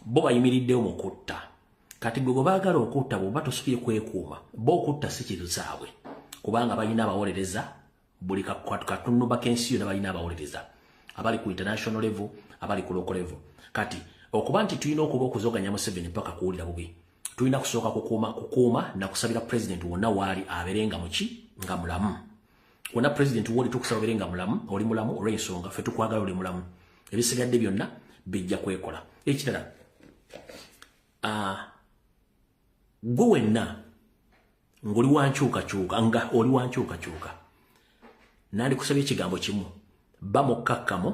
bo bayimiriddewo mu kutta kati gwe baagala okutta bw'oba tosubye kwekuuma bo okutta si kintu zaabwe kubanga balina abawolereza buli katunumba k'ensi yonna balina abawolereza abali ku international level abali ku local level kati okuba nti tulina okuba okuzoganya Museveni paka kuwulira bubi tulina kusooka kukuuma na kusabira president wonna waali abeerenga muki nga mulamu wonna president woli tukusaba abeerenga mulamu oli mulamu olw'ensonga ffe tukwagala oli mulamu ebisigadde byonna bijja kwekola ekirala gwe wenna ng'oli wankyukakyuka nga oli wankyukakyuka nandi kusabye ekigambo kimu ba mukkakkamu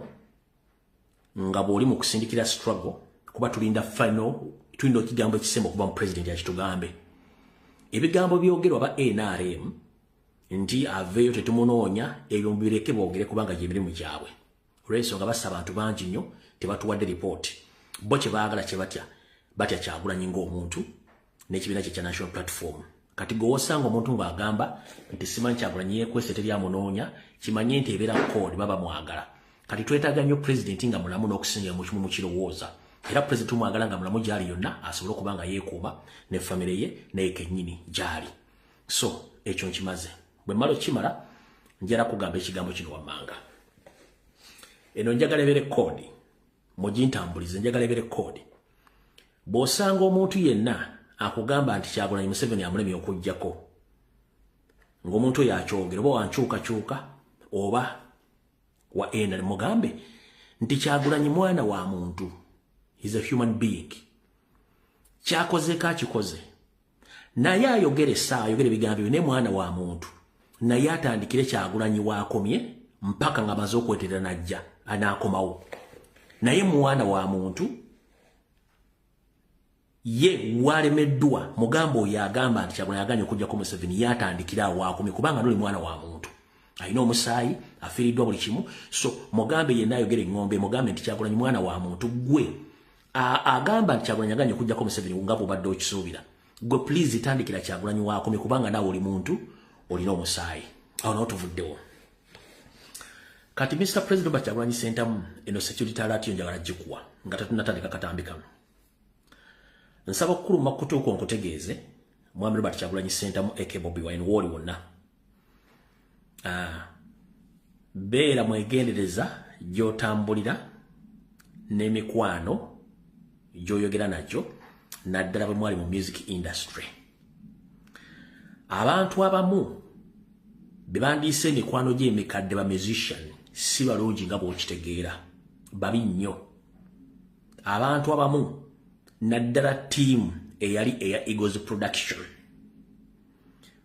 nga bw'oli mu kusindikira struggle kuba tulinda final tulina ekigambo ekisemba okuba mu president yakitugambe ebigambo byogerwa ba NRM nti aveeyo tetumunoonya ebyo mubireke boogere kubanga gy'emirimu gyabwe olw'ensonga bassa abantu bangi nnyo tebatuwadde ripooti bo kye baagala kye batya Kyagulanyi ng'omuntu n'ekibiina kye kya national platform kati gwe osanga omuntu ng'agamba nti simanyi Kyagulanyi yeekwese teryamunoonya kimanye nti ebeera kkoodi baba mwagala kati twetaaga nnyo president nga mulamu n'okusinga mu kimu mu kirowooza era president tumwagala nga mulamu gyali yonna asobole okuba nga yeekuuma ne famire ye naye kennyini gyali so ekyo nkimaze bwe mmala okimala njala kugamba ekigambo kino wammanga eno njagala ebeere koodi mugintambulize njagala ebeere koodi bw'osanga omuntu yenna akugamba nti Kyagulanyi Museveni amulemye okujjako ng'omuntu oyo akyogera oba wankyukakyuka oba wa NRM mugambe nti Kyagulanyi mwana wa muntu is a human being kyakoze kakikoze naye ayogere ayogere ebigambo ne mwana wa muntu naye atandikire Kyagulanyi waakomye mpaka nga amaze okweterera najja anaakomawo naye mwana wa muntu ye walemeddwa mugamba oyo agamba nti Kyagulanyi aganye okujjako Museveni yatandikira waakomye kubanga noli mwana wa muntu alina omusaayi afiiriddwa buli kimu so mugambe yenna ayogere ng'ombe mugambe nti Kyagulanyi mwana wa muntu gwe agamba nti Kyagulanyi aganye okujjako Museveni nga bw'obadde okisuubira gwe please tandikira Kyagulanyi waakomye kubanga naawe oli muntu olina omusaayi awo nawo tuvuddewo kati Mr. President Kyagulanyi Ssentamu eno security alert yo njagala gikuwa nga tetunnatandika katambi kano nsaba okukuluma kutuuka nkutegeeze mwami Robert Kyagulanyi Ssentamu aka Bobi Wine wooli wonna beera mwegendereza gy'otambulira n'emikwano gy'oyogera nagyo naddala bwe mwali mu music industry abantu abamu be bandiise emikwano gy'emikadde ba musician si balungi nga bw'okitegeera babi nnyo abantu abamu naddala team eyali eya Eagles Production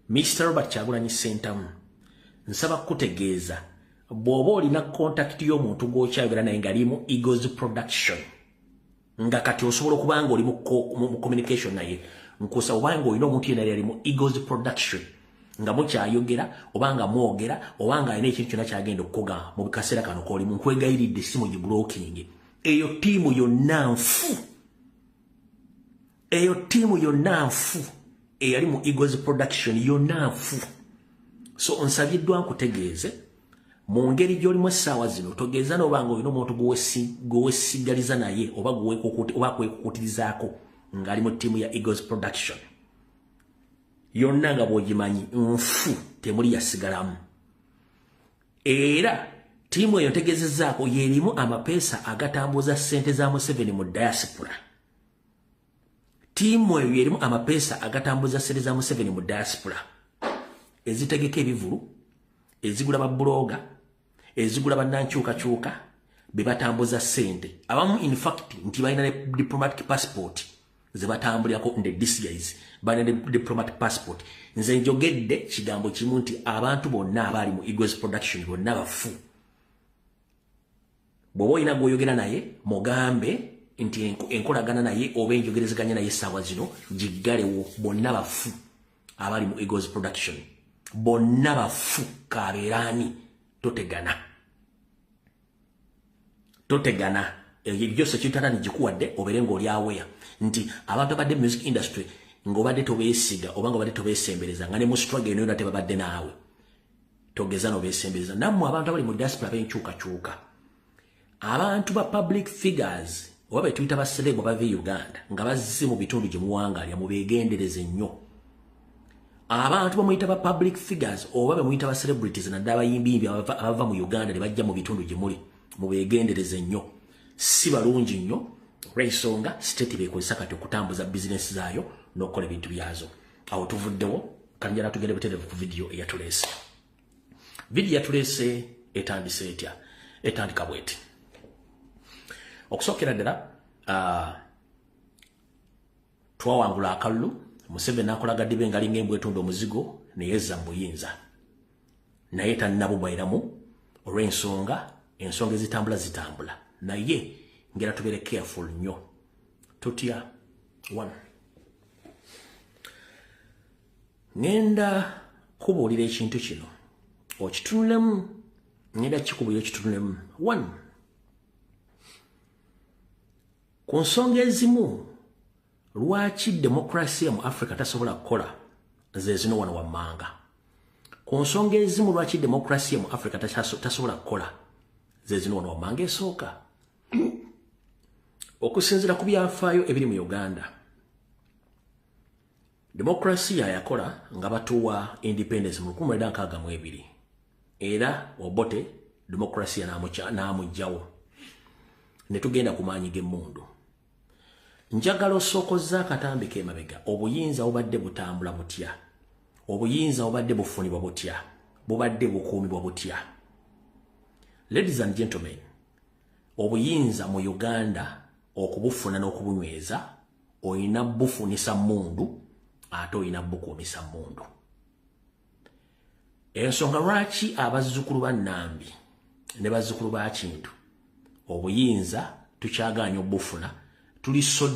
Mr. Robert Kyagulanyi Ssentamu nsaba kutegeeza bw'oba olina contact y'omuntu gw'okyayogera naye nga ali mu Eagles Production nga kati osobola okuba nga oli mu communication naye nkusaba obanga olina omuntu yenna ali mu Eagles Production nga mukyayogera oba nga mwogera oba nga alina ekintu kyonna kyagenda okukoga mu kaseera kano k'olimu nkwegayiridde simu giblocking eyo tiimu yonna nfu eyali mu Eagles Production yonna nfu so onsabiddwa nkutegeeze mu ngeri gy'olimu essaawa zino togeeza n'obanga olina omuntu gwewesigaliza naye oba kwekukutirizaako ng'ali mu ttiimu ya Eagles Production yonna nga bw'ogimanyi nfu temuli yasigalamu era ttiimu eyo ntegeezezzaako yeerimu amapeesa agatambuza ssente za Museveni mu diaspora ttiimu eyo yeerimu amapeesa agatambuza ssente za Museveni mu diaspora ezitegeka ebivulu ezigula babuloga ezigula bannankyukakyuka be batambuza ssente abamu in fact nti balina ne diplomatic passport ze batambulirako nde DCIs balina ne diplomatic passport nze njogedde kigambo kimu nti abantu bonna abali mu Eagles Production bonna bafu bw'oba olina gw'oyogera naye mugambe nti enkolagana naye oba enjogerezeganya naye essaawa zino giggalewo bonna bafu abali mu Eagles Production bonna bafu kabeeraani totegana ebyo byose kitata gikuwadde obeere ng'oli aweya nti abantu abadde music industry ng'obadde tobeesiga oba ng'obadde tobeesembereza nga ne mu struggle eno yonna tebabadde naawe togeza n'obeesembereza nammwe abantu abali mu diaspora b'enkyukakyuka abantu ba public figures oba betuyita baselebo bava Uganda nga bazze mu bitundu gye muwangalya mubeegendereze nnyo. Abantu bamuyita ba public figures oba bamuyita ba celebrities naddala abayimbi abava mu Uganda ne bajja mu bitundu gye muli mubeegendereze nnyo. Si balungi nnyo olw'ensonga state beekozesa kati okutambuza bizinesi zaayo n'okukola ebintu byazo. Awo tuvuddewo kanjala tugende butereevu ku video eyatuleese. Video yatuleese etandise etya? Etandika bweti. Okusookera ddala twawangula akalulu Museveni akolaga dibe ngalinga embwetundu omuzigo ne yezza mu buyinza. Naye tannabumweramu olw'ensonga ensonga ezitambula naye ngera tubere careful nnyo. Tutya 1 ngenda kubuulira ekintu kino okitunulemu ngenda kikubuulira okitunulemu 1 ku nsonga ezimu lwaki demokrasiya mu Africa tasobola kukola ze zino wano wammanga. Ku nsonga ezimu lwaki demokrasiya mu Africa tasobola kukola ze zino wano wammanga esooka okusinziira ku byafaayo ebiri mu Uganda. Demokrasiya yakola nga batuwa independence mu 1962 era Obote demokrasiya n'amugyawo ne tugenda ku maanyi g'emmundu. Njagala osookozza akatambi k'emabega obuyinza obadde butambula butya, obuyinza obadde bufunibwa butya, bubadde bukuumibwa butya. Ladies and gentlemen, obuyinza mu Uganda okubufuna n'okubunyweza oyina bufunisa mundu ate oyina bukuumisa mundu. Ensonga lwaki abazzukulu ba Nambi ne bazzukulu ba Kintu obuyinza tukyagaanya obufuna tuli so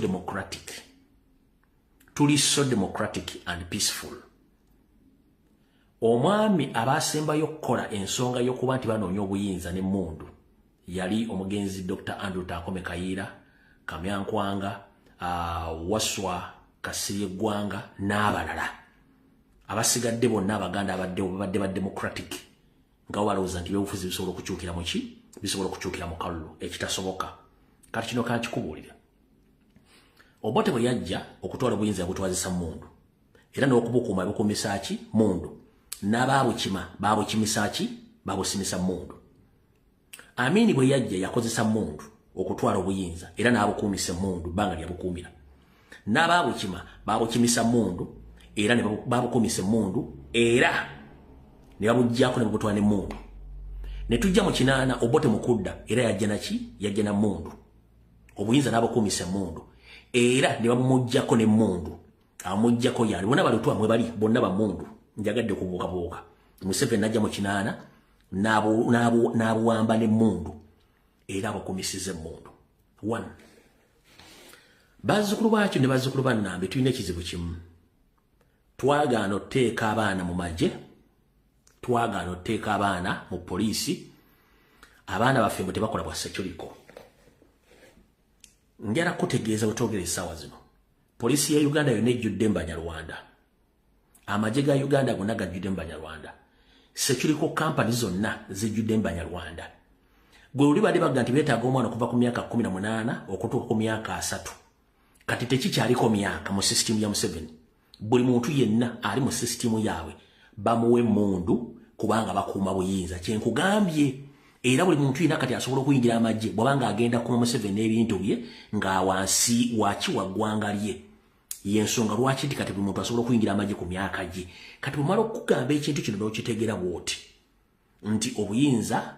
democratic and peaceful. Omwami abasembayo kukola ensonga y'okuba nti banoonya obuyinza ne mundu yali omugenzi Dr. Andrew Takome Kayiira, Kamyankwanga, Waswa Kasirye Gwanga n'abalala. Abasigadde bonna Abaganda abadde ba democratic nga walowooza nti byobufuzi bisobola okukyukira mu ki? Bisobola okukyukira mu kalulu ekitasoboka. Kati kino kankikubuulira. Obote bwe yajja okutwala obuyinza yabutwazisa mundu era n'okubukuuma bukuumisa ki? Mundu. N'abaabukima baabukimisa ki? Baabusimisa mundu. Amini bwe yajja yakozesa mundu okutwala obuyinza era n'abukuumise mundu bbanga lyabukuumira. N'abaabukima baabukimisa mundu era ne baabukuumise mundu era ne babuggyako ne babutwala ne mundu. Ne tujja mu kinaana Obote mukudda era yajja naki? Yajja na mundu. Obuyinza n'abukuumise mundu era ne bamuggyako ne mundu. Amuggyako yani bonna balutwa mwe bali bonna ba mundu. Njagadde kubuukabuuka. Museveni najja mu kinaana n'abuwamba ne mundu era abukuumisize mundu. 1 bazzukulu bakyo ne bazzukulu ba Nambi tulina ekizibu kimu. Twagaana otteeka abaana mu magye, twagaana otteeka abaana mu poliisi. Abaana baffe mbu tebakola bwa seculiko. Njala kutegeeza wetwogera essaawa zino poliisi ya Uganda yonna ejjudde mu Banyarwanda, amagye ga Uganda gonna gajjudde mu Banyarwanda, seculiko company zonna zijjudde mu Banyarwanda. Gwe oli badde bagga nti beetaaga omwana okuva ku myaka 18 okutuuka ku myaka 3. Kati tekikyaliko myaka mu sisitimu ya Museveni. Buli muntu yenna ali mu sisitimu yaabwe bamuwe mundu kubanga bakuuma buyinza. Kyenkugambye era buli muntu yenna kati asobola okuyingira amagye bw'abanga agenda ku Museveni n'ebintu bye nga wansi wakiwa ggwanga lye. Yensonga lwaki nti kati buli muntu asobola okuyingira amagye ku myaka gye. Kati bw'omala okugamba ekintu kino n'okitegeera bw'oti nti obuyinza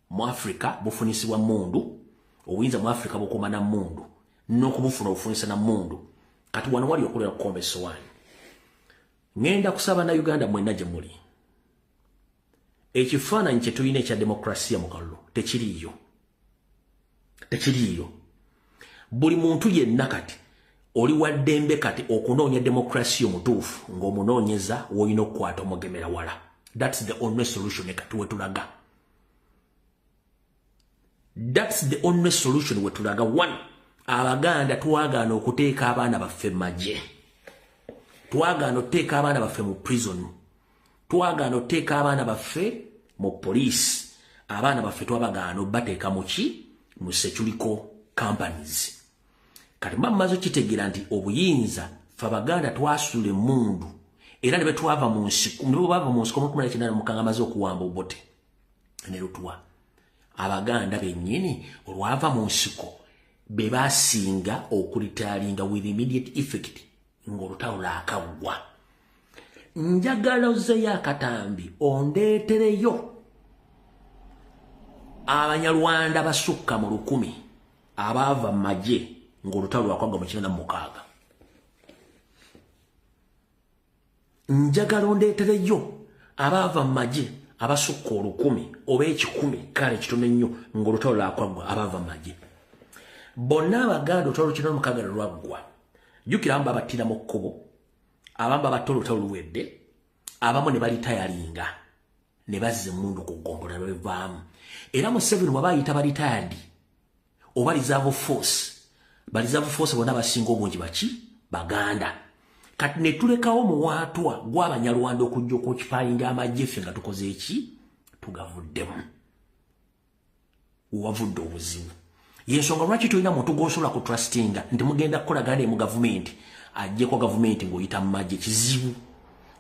mu Africa bufunisibwa mundu, obuyinza mu Africa bukuuma na mundu n'okubufuna obufunisa na mundu. Kati wano wali okulera kukomba essowaani. Ngenda kusaba na Uganda mwenna gye muli. Ekifaananyi kye tulina ekya demokrasiya mu kalulu tekiriiyo. Tekiriiyo. Buli muntu yenna kati oli waddembe kati okunoonya demokrasiya omutuufu ng'omunoonyeza w'olina okukwata omugemera wala. That's the only solution kati wetulaga. That's the only solution wetulaga. 1 Abaganda twagaana okuteeka abaana baffe mu magye. Twagaana okuteeka abaana baffe mu prison. Twagaana okuteeka abaana baffe mu police. Abaana baffe twabagaana obbateeka mu ki? Mu seculiko companies. kati mamazo kitegeera nti obuyinza fa baganda twasule mundu era ne betwava mu nsiko nibo bava mu nsiko mu 19 mukanga amaze okuwamba obote ne lutwa abaganda bennyini olwava mu nsiko be basinga okulitalinga with immediate effect ng'olutalo lwakagwa. Njagala ozzeyo akatambi ondeetereyo Abanyarwanda basukka mu 10 abaava mu magye ng'olutalo lwakagwa mu 1996. Njagala ondeetereyo abaava mu magye abasukka 10 oba 10 kale kitono nnyo ng'olutalo lwakagwa abaava mu magye. Bonna abaganda olutalo kino mukagala lwaggwa. Jukira amba batira mu kkubo abamba batolo olutalo luwedde abamu ne balitayalinga ne bazze mundu ku gombola bevaamu. Era mu 7 wabayita balitayandi oba reserve force bonna basinga obungi baki baganda. Kati ne tulekawo muwaatwa gw'Abanyarwanda okujja okukipayinga amagye ffe nga tukoze eki tugavuddemu. Wavudde obuzibu. Yensonga lwaki tulina muntu gw'osobola ku trustinga nti mugenda kukola gande mu gavumenti ajje ko gavumenti ng'oyita mu magye kizibu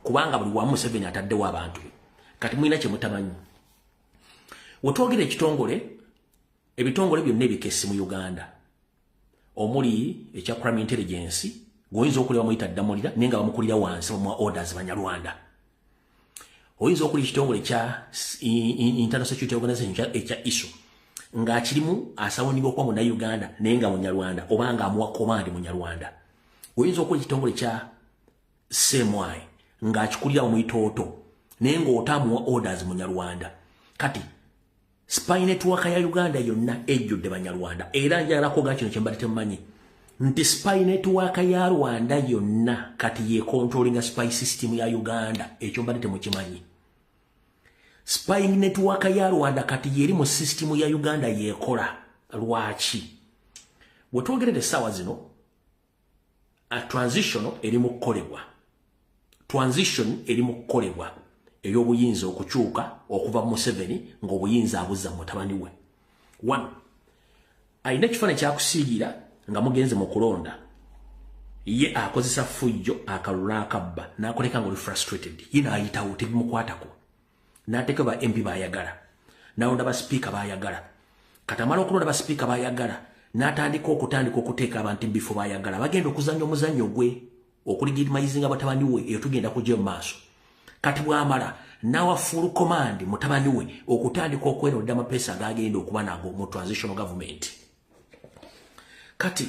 kubanga buli wamu 7 ataddewo abantu. Kati mulina kye mutamanyi. Wetwogera ebitongole byonna ebikessi mu Uganda omuli ekya Crime Intelligence goyinza okuleba muyita ddamulira naye nga bamukulira wansi mu orders Banyarwanda. Oyinza okulira ekitongole kya International Security Organization ekya ISO nga kirimu asawonibwa kwa muna Uganda naye nga Munyarwanda oba nga amuwa command Munyarwanda. Oyinza okulira ekitongole kya CMY nga akikulira omuyitooto naye nga otamuwa orders Munyarwanda. Kati spy network ya Uganda yonna ejjudde Banyarwanda era njagala kwogera kino kye mbadde temumanyi nti spy network ya Rwanda yonna kati ye controlling spy system ya Uganda ekyo mbadde temukimanyi. Spy network ya Rwanda kati yeri mu system ya Uganda yekola lwaki. Wetwogerere sawa zino a transition eri mu kukolebwa. Transition eri mu kukolebwa ey'obuyinza okukyuka okuva mu 7 ng'obuyinza abuzza mutabani we. 1 ayina ekifaananyi kyakusiigira nga mugenze mu kulonda ye akozesa fujjo akalula akabba n'akoleka ng'oli frustrated ye n'ayitawo tebimukwatako n'ateeka ba MP baayagala n'alonda baspeaker baayagala katamala okulonda baspeaker baayagala n'atandika okuteeka abantu bifo baayagala bagenda okuzannya omuzannyo gwe okuligirimayizinga batabani we eyo tugenda kujja mu maaso. Kati bwamala nawa full command mutabani we okutandika okweronda amapeesa agagenda okuba nago mu transitional government. Kati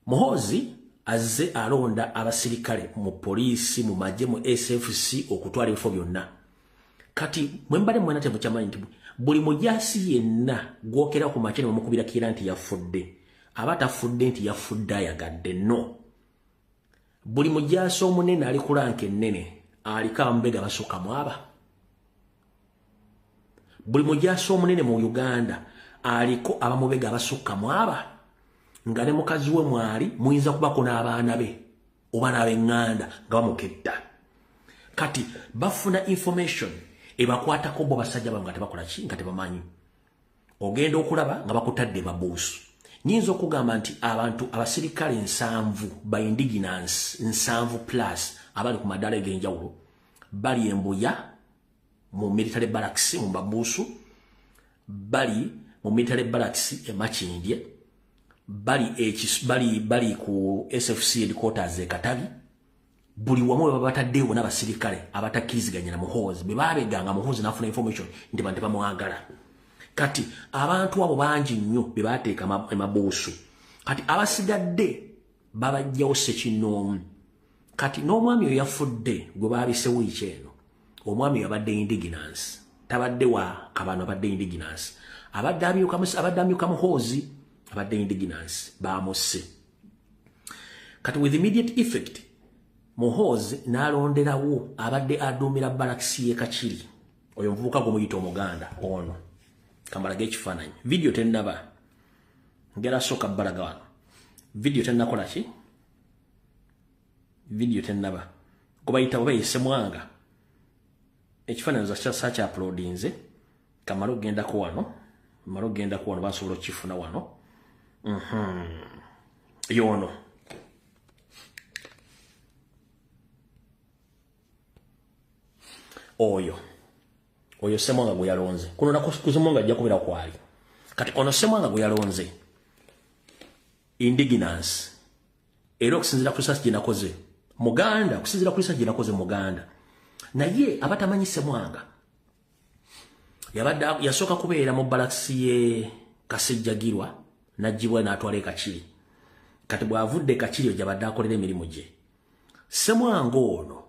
Muhoozi azze alonda abasirikale mu poliisi mu magye mu SFC okutwala ebifo byonna. Kati mwembale mwena temukimanyi nti buli mujaasi yenna gwokera ku makene mumukubira kira nti yafudde abatafudde nti yafudde ayagadde no. Buli mujaasi omunene ali ku lanka ennene aliko abamubega basukka mwaba. Buli mujaasi omunene mu Uganda aliko abamubega basukka mwaba nga ne mukazi we mwali muyinza kubako n'abaana be oba n'ab'eŋŋanda nga bamuketta. Kati bafuna information ebakwatako bo basajja babo nga tebakola ki nga tebamanyi. Ogenda okulaba nga bakutadde babuusu. Nyinza okugamba nti abantu abasirikale 7 by indigenous 7 plus abali ku madala ag'enjawulo bali Embuya mu military barracks mu babuusu bali mu military barracks e Makindye bali ku SFC headquarters e Katabi buli wamu babataddewo n'abasirikale abatakkiriziganya na Muhoozi be babeganga Muhoozi n'afuna information nti bantu bamwagala. Kati abantu abo bangi nnyo be bateeka emabuusu. Kati abasigadde babajjawo Ssekinoomu. Kati n'omwami oyo yafudde gwe baabise wiiki eno omwami yabadde indigenous tabadde wa kabano abadde indigenous abadde amyuka Muhoozi abadde indigenous baamusse. Kati with immediate effect Muhoozi n'alonderawo abadde aduumira balakisi ye Kakiri oyo muvubuka gwe muyita Omuganda ono kamalaga ekifaananyi video tennaba ngera sooka balaga wano video tennakola ki video tennaba kubayita obayise mwanga ekifaananyi za kya uploadinze kamala ogendako wano basobola okifuna wano yono oyo Ssemwanga gwe yalonze kuno nakuzumanga ajja kubira kwali kati ono Ssemwanga gwe yalonze indigenous era okusinzira ku research gyenakoze Muganda okusinzira ku research gyenakoze Muganda naye abatamanyi Ssemwanga yabadde yasooka kubeera mu balaksi ye Kasejjagirwa najjibwa n'atwala Kachiri kati bw'avudde Kachiri yabadde akolera emirimu gye Ssemwanga ono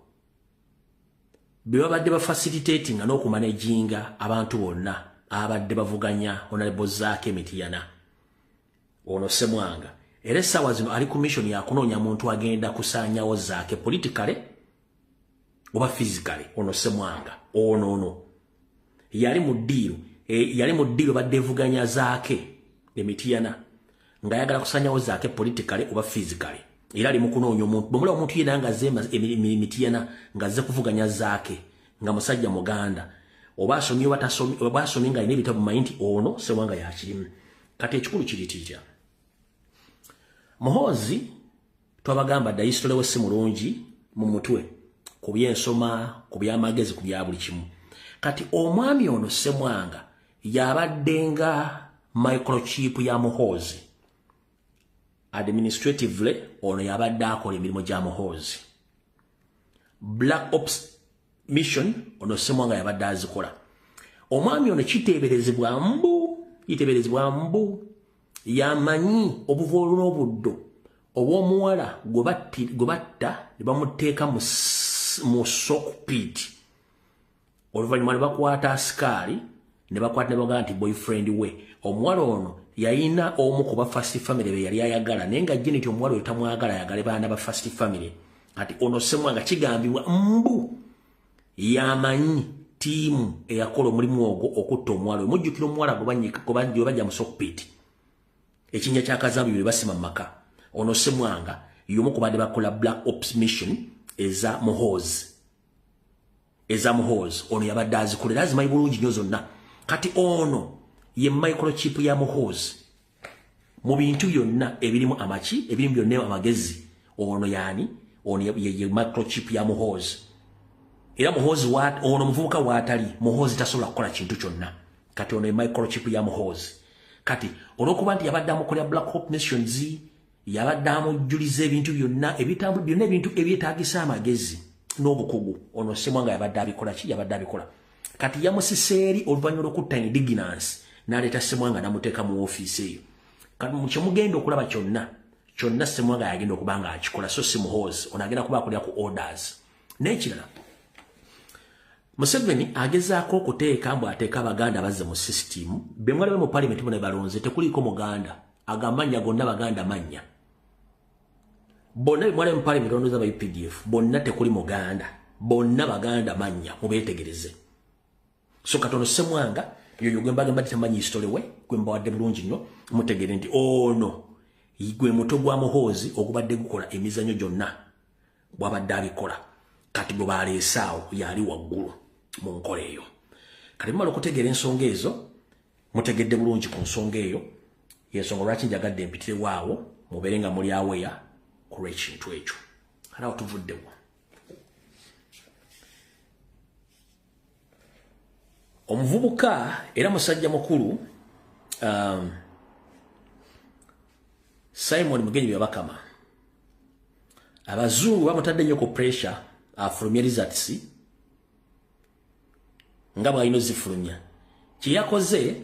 babadde ba facilitating n'okumanaginga abantu bonna abadde bavuganya Honorable Zaake Mityana ono Ssemwanga era essaawa zino ali ku mission ya kunoonya muntu agenda kusaanyawo Zaake politically oba physically ono Ssemwanga ono yali mu ddiiro badde evuganya Zaake Mityana nga yagala kusaanyawo Zaake politically oba physically era ali mu kunoonya omuntu bw'omulaba omuntu yena nga azze Mityana nga azze kuvuganya Zaake nga musajja Muganda oba asomye oba asomye nga alina ebitabo manyi nti ono Ssemwanga yakirimu kati ekikulu kiri kitya Muhoozi twabagamba dda history we si mulungi mu mutwe ku byensoma ku byamagezi ku bya buli kimu kati omwami ono Ssemwanga yabaddenga microchip ya Muhoozi administratively ono yabadde akola emirimu gya Muhoozi Black Ops mission ono Ssemwanga yabadde azikola omwami ono kiteeberezebwa mbu yamanyi obuvoolu n'obuddo obw'omuwala gwe batta ne bamuteeka mu sockpit oluvannyuma ne bakwata asikaali ne bakwata ne bagamba nti boyfriend we omuwala ono yayina omu ku ba first family be yali ayagala naye nga jje nti omuwala oyo tamwagala ayagale baana ba first family ati ono Ssemwanga kigambibwa mbu yamanyi tiimu eyakola omulimu ogwo okutta omuwala oyo mujjukira omuwala gwe bajja mu sockpit ekinnya ky'akazambi bye basima mu maka ono Ssemwanga y'omu ku badde bakola Black Ops mission eza Muhoozi ono yabadde azikolera azimanyi bulungi nnyo zonna kati ono ye microchip ya Muhoozi mu bintu byonna ebirimu amaki ebirimu byonna amagezi ono yani ono ye microchip ya Muhoozi era Muhoozi ono muvubuka waatali Muhoozi tasobola kukola kintu kyonna kati ono ye microchip ya Muhoozi kati olwokuba nti yabadde amukolera Black Hawk Nations yabadde amujjuliza ebintu byonna ebintu ebyetaagisa amagezi n'obukugu ono Ssemwanga yabadde abikola kati yamusiseeri oluvannyuma lw'okutta indigenous n'aleeta Ssemwanga n'amuteeka mu ofiisi eyo kati mu kyemugenda okulaba kyonna Ssemwanga yagenda okuba nga akikola so si Muhoozi ono agenda kuba akolera ku orders n'ekirala Museveni agezaako okuteeka mbu ateeka Abaganda bazze mu system be mwalabe mu parliament bonna balonze tekuliko Muganda agamanya gonna Baganda manya bonna be mwalabe mu parliament ondoza ba UPDF bonna tekuli Muganda bonna Baganda manya mubeetegereze so katono Ssemwanga yoyo gwe mbaga mbadde tamanyi history we gwe mbawadde bulungi nnyo mutegere nti ono gwe muto gwa Muhoozi ogubadde gukola emizanyo gyonna bwabadde abikola kati gwe baleesaawo yali waggulu mu nkola eyo kati mumala okutegeera ensonga ezo mutegedde bulungi ku nsonga eyo yensonga lwaki njagadde mpitire waawo mubeere nga muli aweya ku lw'ekintu ekyo alaawo tuvuddewo omuvubuka era musajja mukulu Simon Mugenyi Byabakama abazungu bamutadde nnyo ku pressure afulumya results nga bw'alina zifulumya kyeyakoze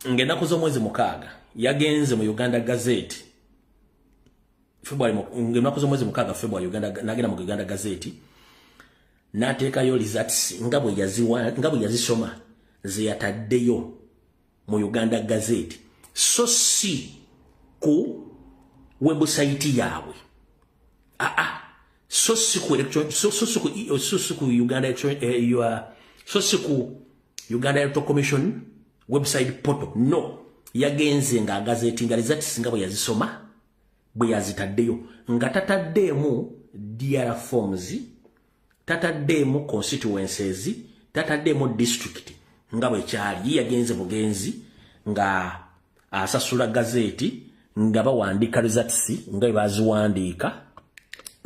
ng'ennaku z'omwezi 6 yagenze mu Uganda Gazette ng'ennaku z'omwezi 6 February n'agenda mu Uganda Gazette n'ateekayo results nga bwe yazisoma ze yataddeyo mu Uganda Gazette so si ku website yaabwe so si ku Uganda Electoral Commission website portal no yagenze nga gazeti nga results nga bwe yazisoma bwe yazitaddeyo nga tataddeemu DR forms tataddeemu constituencies tataddeemu district nga bwe kyali yagenze bugenzi nga asasula gazeti nga bawandiika results nga bwe baziwandiika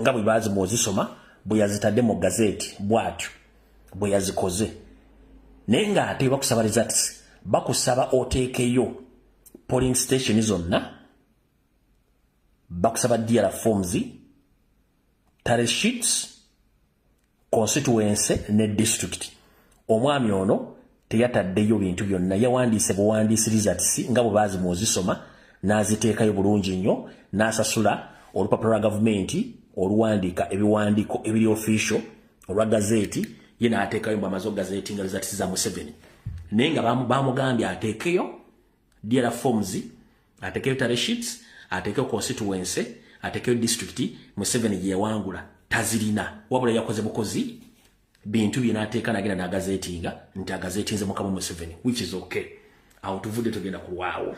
nga bwe bazimu ozisoma bwe yazitadde mu gazeti bw'atyo bwe yazikoze naye ng'ate bakusaba results bakusaba oteekeyo polling station zonna bakusaba DRA forms tally sheets constituency ne district omwami ono teyataddeyo bintu byonna yawandiise buwandiisi results nga bwe bazimu ozisoma n'aziteekayo bulungi nnyo n'asasula olupapula lwa gavumenti oluwandiika ebiwandiiko ebiri official olwa gazeti ye n'ateekayo mu amazo gazeti nga results za Museveni naye nga bamugambye ateekeyo DRA forms ateekeyo tally sheets ateekeyo constituency ateekeyo district Museveni gye yawangula tazirina wabula yakoze bukozi bintu bye n'ateeka n'agenda n'agazetinga nti agazetinze Mukama Museveni which is okay awo tuvudde tugenda kulwawo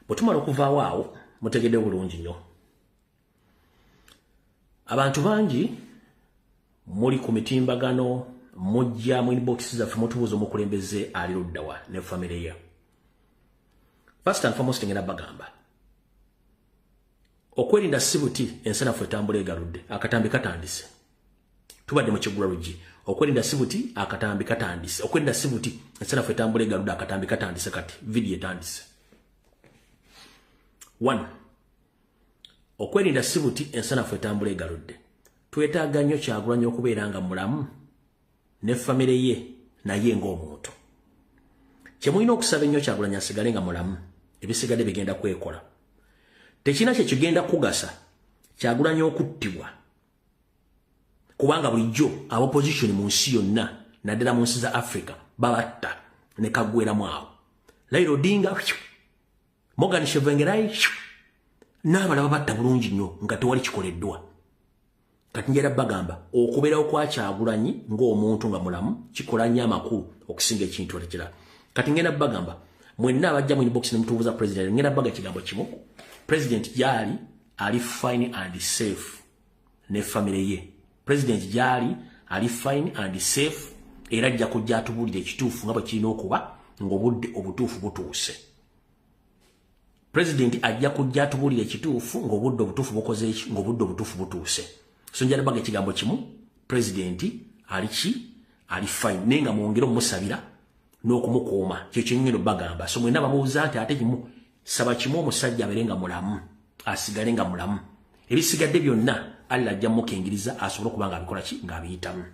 bwe tumala okuvaawo awo mutegedde bulungi nnyo abantu bangi muli ku mitimbagano mujja mu inbox zaffe mutubuuza omukulembeze ali luddawa ne family ye first and foremost ngenda bagamba okwerinda sibuti ensanafu etambula egaludde akatambi katandise tubadde mu kigula luggi okwerinda sibuti akatambi katandise okwerinda sibuti ensanafu etambula egaludde akatambi katandise kati video etandise 1 okwerinda sibuti ensanafu etambula egaludde twetaaga nnyo Kyagulanyi okubeera nga mulamu ne family ye naye ng'omuntu kyemulina okusaba ennyo Kyagulanyi asigale nga mulamu ebisigadde bigenda kwekola tekina kye kigenda kugasa Kyagulanyi okuttibwa kubanga bulijjo abopposition mu nsi yonna naddala mu nsi za Africa babatta ne kaggweramu awo Raila Odinga Morgan Tsvangirai n'abalala babatta bulungi nnyo nga tewali kikoleddwa kati njera bagamba okubeerawo kwa Kyagulanyi ng'omuntu nga mulamu kikola nnyo amakulu okusinga ekintu ekirala kati ngenda bagamba mwenna abajja mu inbox ne mutubuuza president ngenda baga kigambo kimu president gyali ali fine and safe ne family ye president gyali ali fine and safe era ajja kujja atubuulira ekituufu nga bwe kirina okuba ng'obudde obutuufu butuuse president ajja kujja atubuulira ekituufu ng'obudde obutuufu bukoze eki ng'obudde obutuufu butuuse so njala baga ekigambo kimu president ali fine naye nga mwongere omusabira n'okumukuuma kyekyo ngendo bagamba so mwena bamubuuza nti ate kimu saba kimu omusajja abeere nga mulamu asigale nga mulamu ebisigadde byonna Allah ajja mukengiriza asobole okuba nga abikola ki ng'abiyitamu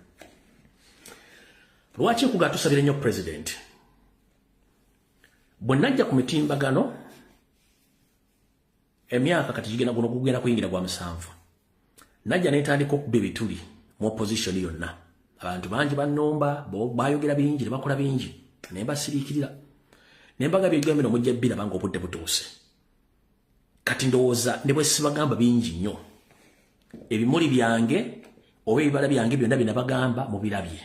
lwaki kuga tusabire nnyo president bwe najja ku mitimbagano emyaka kati kigenda guno kugenda kuyingira gwa 7 najja netandika okuba ebituli mu opposition yonna abantu bangi bannomba bayogera bingi ne bakola bingi ne mbasiriikirira ne mbagambye ebigambo mujja biraba ng'obudde butuuse kati ndowooza ne bwe sibagamba bingi nnyo ebimuli byange oba ebibala byange byonna bye nabagamba mubirabye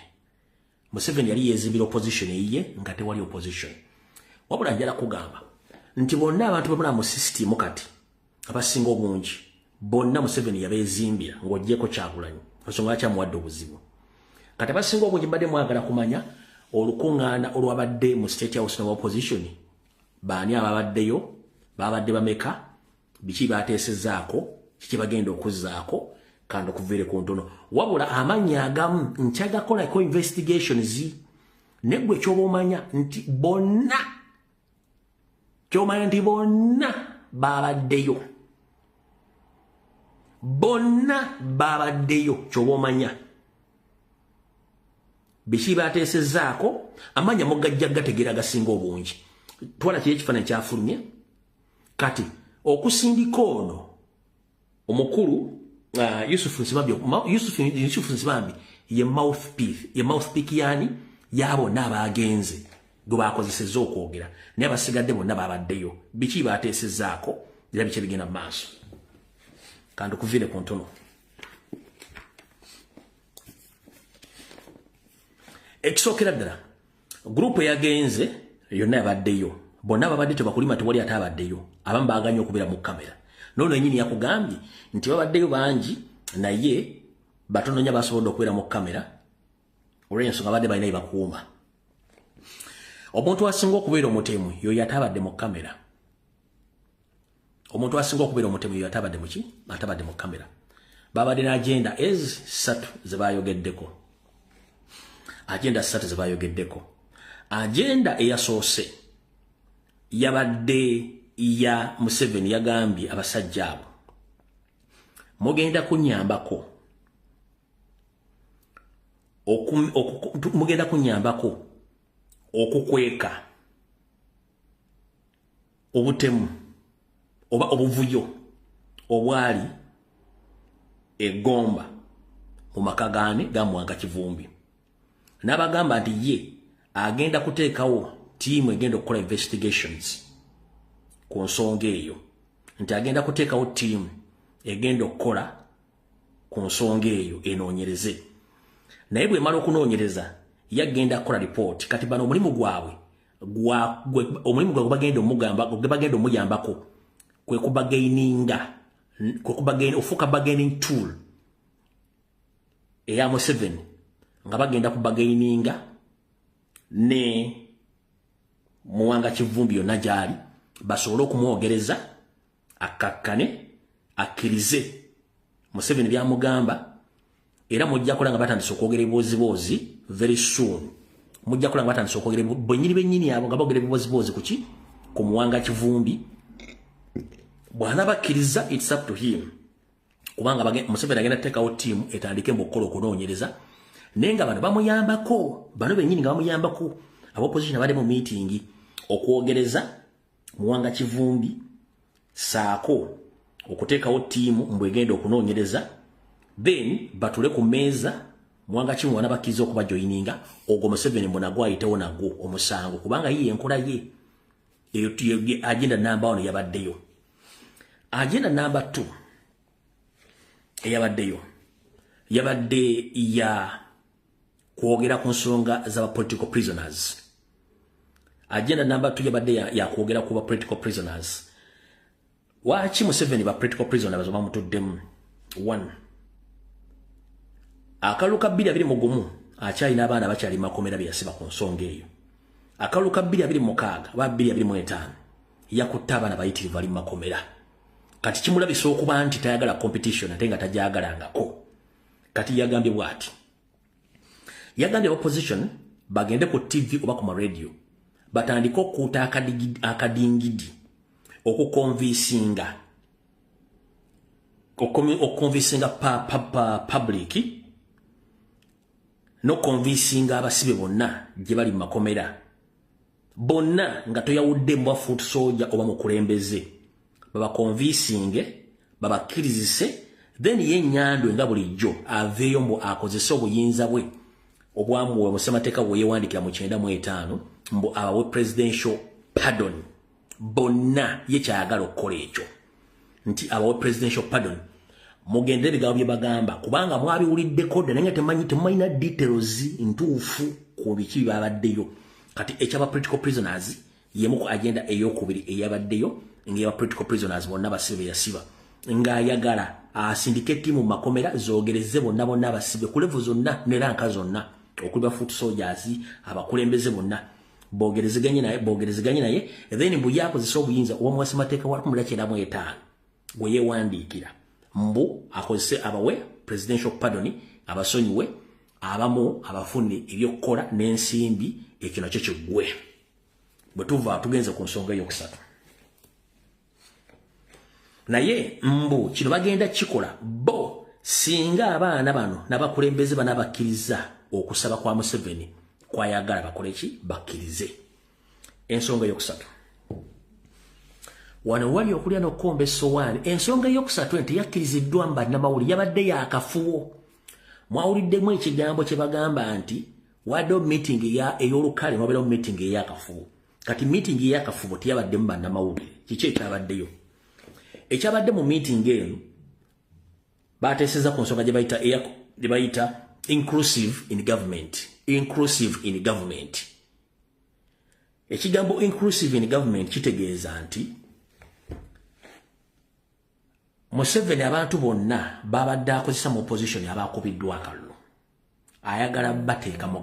Museveni yali yeezimbira opposition eyiye nga tewali opposition wabula njala kugamba nti bonna abantu bamula mu system kati abasinga obungi bonna Museveni yabeezimbira ng'oggyeko Kyagulanyi ensonga lwaki amuwadde obuzibu kati abasinga obungi mbadde mwagala kumanya olukuŋŋaana olwabadde mu state house ne opposition baani ababaddeyo babadde bameka biki bateesezaako kiki bagenda okuzzaako kandi okuviire ku ntono wabula amannya agamu nkyagakolako investigations neggwe kyoba omanya nti bonna kyomanya nti bonna babaddeyo kyoba omanya biki bateesezaako amanya mugajja gategeera gasinga obungi twala kiri ekifaananyi kyafulumye kati okusindika ono omukulu Yusuf Nsibambi ye mouthpiece yani yabo n'abagenze gwe bakozesezza okwogera naye abasigadde bonna babaddeyo biki bateesezaako era biki bigenda mu maaso kandi okuviire ku ntono ekisookera ddala gurupu eyagenze yonna yabaddeyo bonna babadde tebakulima tewali ate abaddeyo abamu baaganye okubeera mu kamera nono enyini yakugambye nti babaddeyo bangi naye batono nnyo basobodde okubeera mu kamera olw'ensonga abadde balina ebakuuma omuntu asinga okubeera omutemu yoyo ate abadde mu kamera omuntu asinga okubeera omutemu yo atabadde muki atabadde mu kamera babadde na agenda satu zebayogeddeko agenda eyasoose yabadde ya Museveni yagambye abasajja abo mugenda kunyambako okukweka obutemu oba obuvuyo obwali egomba mu makagane gamuwanga Kivumbi n'abagamba nti ye agenda kuteekawo tiimu egenda okukola investigations ku nsonga eyo nti agenda kuteekawo tiimu egenda okukola ku nsonga eyo enoonyereze naye bwe mala okunoonyereza yagenda kukola report kati bano omulimu gwabwe bagenda omuyambako kwe kubagaininga ofuuka bargaining tool eya Museveni nga bagenda kubagaininga ne muwanga Kivumbi yonna gyali basobole okumwogereza akakkane akkirize Museveni byamugamba era mujja kulanga batandise okwogera ebiboozi very soon mujja kulanga batandise okwogera bennyini abo nga boogera ebiboozi kuki ku muwanga Kivumbi bwana bakkiriza it's up to him kubanga Museveni agenda teekawo tiimu etandike mu kukola okunoonyereza naye nga bano bamuyambako bano bennyini nga bamuyambako ab'opposition abadde mu meeting okwogereza muwanga Kivumbi saako okuteekawo tiimu mbwegenda okunoonyereza then batule ku meeza muwanga Kivumbi wana bakkiriza okuba joininga ogwo Museveni mbona gwayitewo nagwo omusango kubanga yiye enkola ye agenda number 1 yabaddeyo agenda number 2 eyabaddeyo yabadde ya kwogera ku nsonga z'aba political prisoners agenda number 2 yabadde ya kwogera ku ba political prisoners wachi Museveni ba political prisoners bamutuddemu 1 akaluka 2 akyalina abaana bakyali makomera byasiba ku nsonga eyo akaluka 2 ba 2 yakutta abaana bayitirivu ali makomera kati kimulabisa okuba nti tayagala competition ate nga tajagalangako kati yagambye bwati yagambye opposition bagende ku TV oba ku radio batandika okuta akadingidi okukonvinsinga public no convincinga abasibe bonna gye bali makomera bonna nga toyawudde mbwa foot soldier oba mukulembeze baba convincinge baba kirizise then ye nyando nga bulijjo aveyo mbo akozese obuyinza bwe obwamuwe musemateeka bwe yewandikira mu 95 mbo abawe presidential pardon bonna ye kyayagala okukola ekyo nti abawe presidential pardon mugende bigabo bye bagamba kubanga mwabiwuliddeko dda naye temanyi details ntuufu ku biki babaddeyo kati ekyaba political prisoners yemu ku agenda eyokubiri eyabaddeyo ng'aba political prisoners bonna basibe yasiba ng'ayagala asindike tiimu mu makomera zoogereze bonna basibe ku level zonna ne ranka zonna okuli ba foot soldiers abakulembeze bonna bogerezeganye naye then mbu yakozesa obuyinza obw'omuwasemateeka wa 1995 bwe yeewandiikira mbu akozese abawe presidential pardon abasonyiwe abamu abafune ebyokukola n'ensimbi ekyo nakyo kiggwe bwe tuva tugenze ku nsonga eyokusatu naye mbu kino bagenda kikola bo singa abaana bano n'abakulembeze banabakkiriza okusaba kwa Museveni kwayagala bakole ki bakkirize ensonga eyokusatu wano wali okulya n'okukomba essowaani ensonga eyokusatu nti yakkiriziddwa mba namawuli yabadde yakafuwo mwawuliddemu ekigambo kye bagamba nti wadde meeting ey'olukale mwabeerawo meeting ey'akafuwo kati meeting ey'akafuwo teyabaddemu bannamawulire kiki ekyabaddeyo ekyabadde mu meeting eno bateeseza ku nsonga gye bayita inclusive in government ekigambo inclusive in government kitegeeza nti Museveni abantu bonna babadde akozesa mu opposition abakubiddwa akalulu ayagala bateeka mu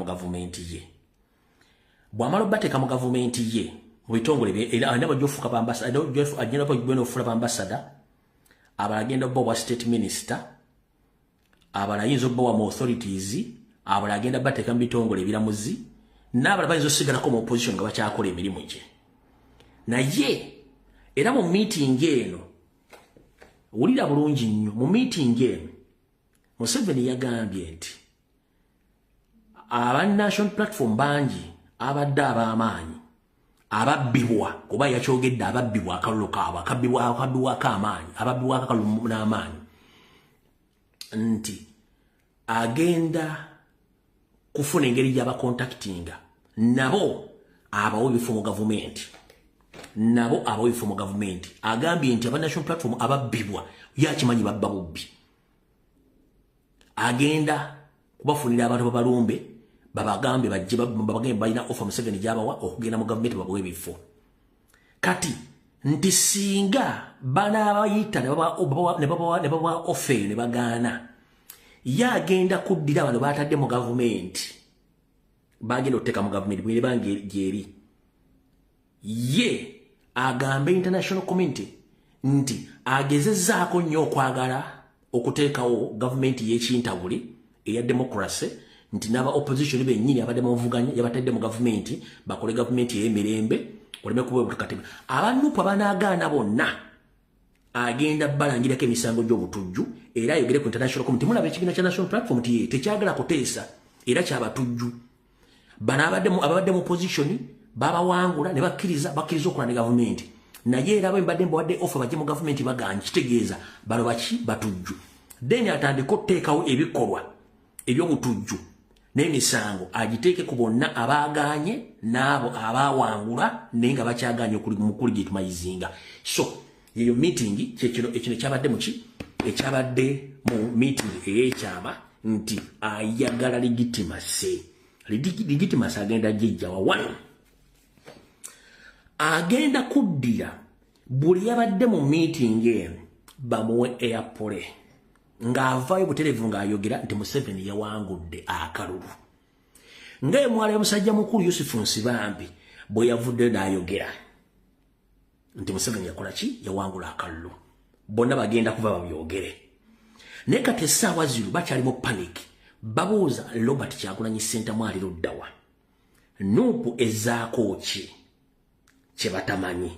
gavumenti ye bw'amala bateeka mu gavumenti ye mu bitongole era anaba jofuka ba ambassador jofu agenda ba gwe no fula ba ambassador abalagenda bo wa state minister abalayinzo bo wa authorities abalagenda bateka mu bitongole biramuzi n'abala bayinzo sigala ko mu opposition nga bakyakola emirimu gye naye era mu meeting eno ulira bulungi nnyo mu meeting eno Museveni yagambye nti aba national platform bangi abadde ab'amaanyi ababbibwa kuba yakyogedde ababbibwa akalulu kaabwe akabbibwa k'amaanyi ababbibwa akalulu n'amaanyi nti agenda kufuna engeri gy'abakontaktinga nabo abawo ebifo mu gavumenti agambye nti aba national platform ababbibwa yakimanyi babba bubbi agenda kubafunira abantu babalumbe babagambe bajje babagambe balina offer Museveni gyabawa okugenda mu gavumenti babawe ebifo kati nti singa bana abayita ne baba offer ne bagaana yagenda kuddira abantu batadde mu gavumenti bagenda oteka mu gavumenti bwe bange gyeri ye agambe international community nti agezezzaako nnyo okwagala okuteekawo gavumenti y'ekintabuli eya democracy nti n'aba opposition bennyini abadde mu buvuganya yabatadde mu gavumenti bakole gavumenti ey'emirembe oleme kuba obutakatifu abanupu abanaagaana bonna agenda balangirako emisango gy'obutujju era ayogere ku international community mulaba ekibiina kya national platform ti tekyagala kuteesa era kyabatujju bano ababadde mu opposition babawangula ne bakkiriza okola ne gavumenti naye era bwe mbadde mbawadde offer bajje mu gavumenti baganye kitegeeza bano baki batujju then atandika okuteekawo ebikolwa eby'obutujju n'emisango agiteeke ku bonna abaaganye n'abo abawangula naye nga bakyaganye mukuli gyetumayizinga so yeyo meeting ekino ekyabadde muki ekyabadde mu meeting ey'ekyama nti ayagala legitimacy agenda jjejja wawano agenda kuddira buli yabadde mu meeting eno bamuwe airpole ng'avaayo butereevu ng'ayogera nti Museveni yawangudde akalulu ngaye mwala ya musajja mukulu Yusufu Nsibambi bwe yavudde n'ayogera nti Museveni yakola ki yawangula akalulu bonna bagenda kuva babyogere naye kati essaawa zino bakyali mu panic babuuza Robert Kyagulanyi Ssentamu ali luddawa nuupu ezaako ki kye batamanyi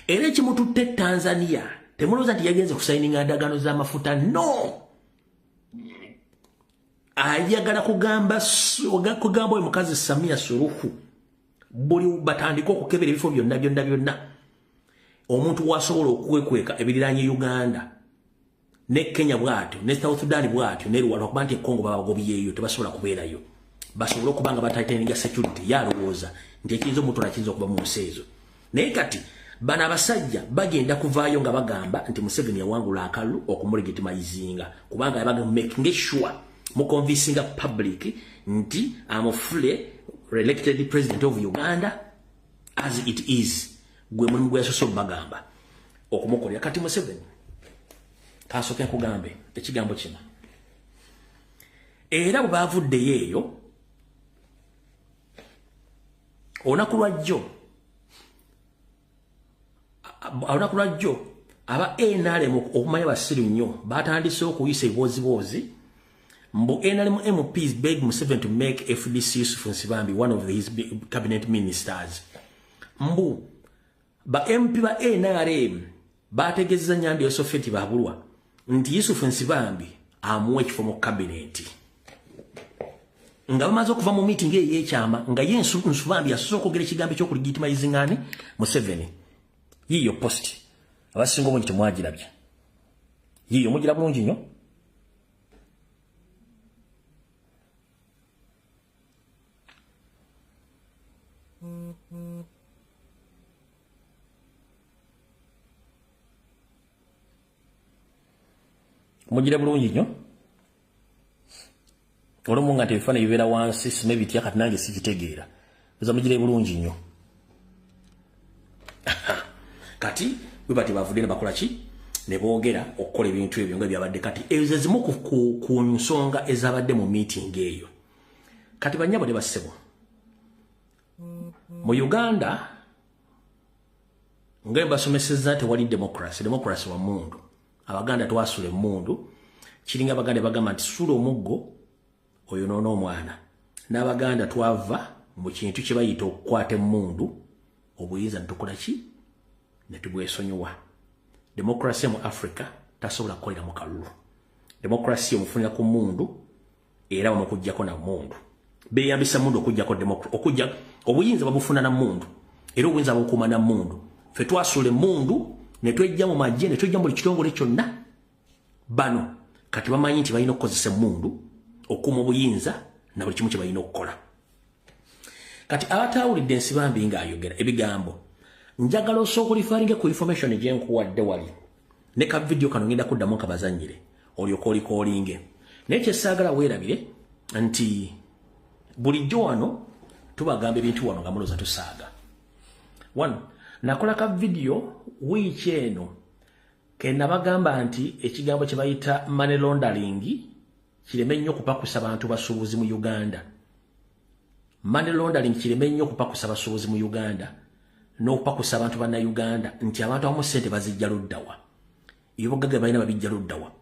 era ekimututte Tanzania temulowooza nti yagenze kusayininga ndagaano z'amafuta no ayagala kugamba oyo mukazi Samia Suluhu buli batandika okukebera ebifo byonna omuntu wasobola okwekweka ebiriraanye Uganda ne Kenya bwatyo ne South Sudan bwatyo ne Rwanda okuba nti Congo babagobyeyo tebasobola kubeerayo basobola okuba nga batateninga security yalowooza nti ekiyinza omuntu nakiyinza okuba mu nsi ezo naye kati bana abasajja bagenda kuvaayo nga bagamba nti Museveni yawangula akalulu okumulegitimayizinga kubanga yabaga making sure mu convincing public nti I'm fully elected president of Uganda as it is gwe mulimu gwe yasoso bagamba okumukolera kati Museveni kasooka kugambe ekigambo kino era bwe bavuddeyo eyo olunaku lwajjo aba NRM okumanya basiru nnyo batandise okuyisa ebiboozibozi mbu NRM MPs beg Museveni to make FDC Yusufu Nsibambi one of his cabinet ministers mbu ba MP ba NRM bategezeza Nyandi Yosofeti babulwa nti Yusufu Nsibambi amuwe ekifo mu cabinet nga bamaze okuva mu meeting ey'ekyama nga ye Nsibambi asoose okwogera ekigambo ekyokulegitimayizingani Museveni yiyo post abasinga obungi temwagirabya yiyo mugira bulungi nnyo mugira bulungi nnyo olumu nga tebifaananyi bibeera wansi sima ebitya kati nange sikitegeera oza mugire bulungi nnyo kati bwe bati bavudde ne bakola ki ne boogera okukola ebintu ebyo nga byabadde kati ezo zimu ku nsonga ezabadde mu meeting eyo kati banyabo ne bassebo mu Uganda ngemba someseza tewali democracy wa mundu abaganda twasule mundu kiringa abaganda bagamba nti sula omuggo oyo nono omwana n'abaganda twava mu kintu kye bayita okukwata mundu obuyinza ntukola ki ne tubwesonyiwa democracy mu Africa tasobola kukolera mu kalulu democracy omufunira ku mundu era wamukujjako na mundu beyambisa mundu okujjako okujja obuyinza babufuna na mundu era obuyinza bukuma na mundu fe twasule mundu ne twejja mu majje ne twejja mu kitongole kyonna bano kati bamanyi nti balina okukozesa mundu okuma obuyinza na buli kimu kye balina okukola kati abatawulidde ensibambi ng'ayogera ebigambo njagala osookulifaringe ku information gye nkuwadde wali ne ka video kano ngenda kuddamu kabazanyire olyoka olikoolinge naye kyesaagala weerabire nti bulijjo wano tubagamba ebintu wano nga muloza tusaaga one nakola ka video wiiki eno ke nabagamba nti ekigambo kye bayita money laundering kireme nnyo okupakusa abantu basuubuzi mu Uganda money laundering kireme nnyo okupakusa basuubuzi mu Uganda n'okupakusa abantu banna Uganda nti abantu abamu ssente bazijja luddawa ebyobugaga balina babijja luddawa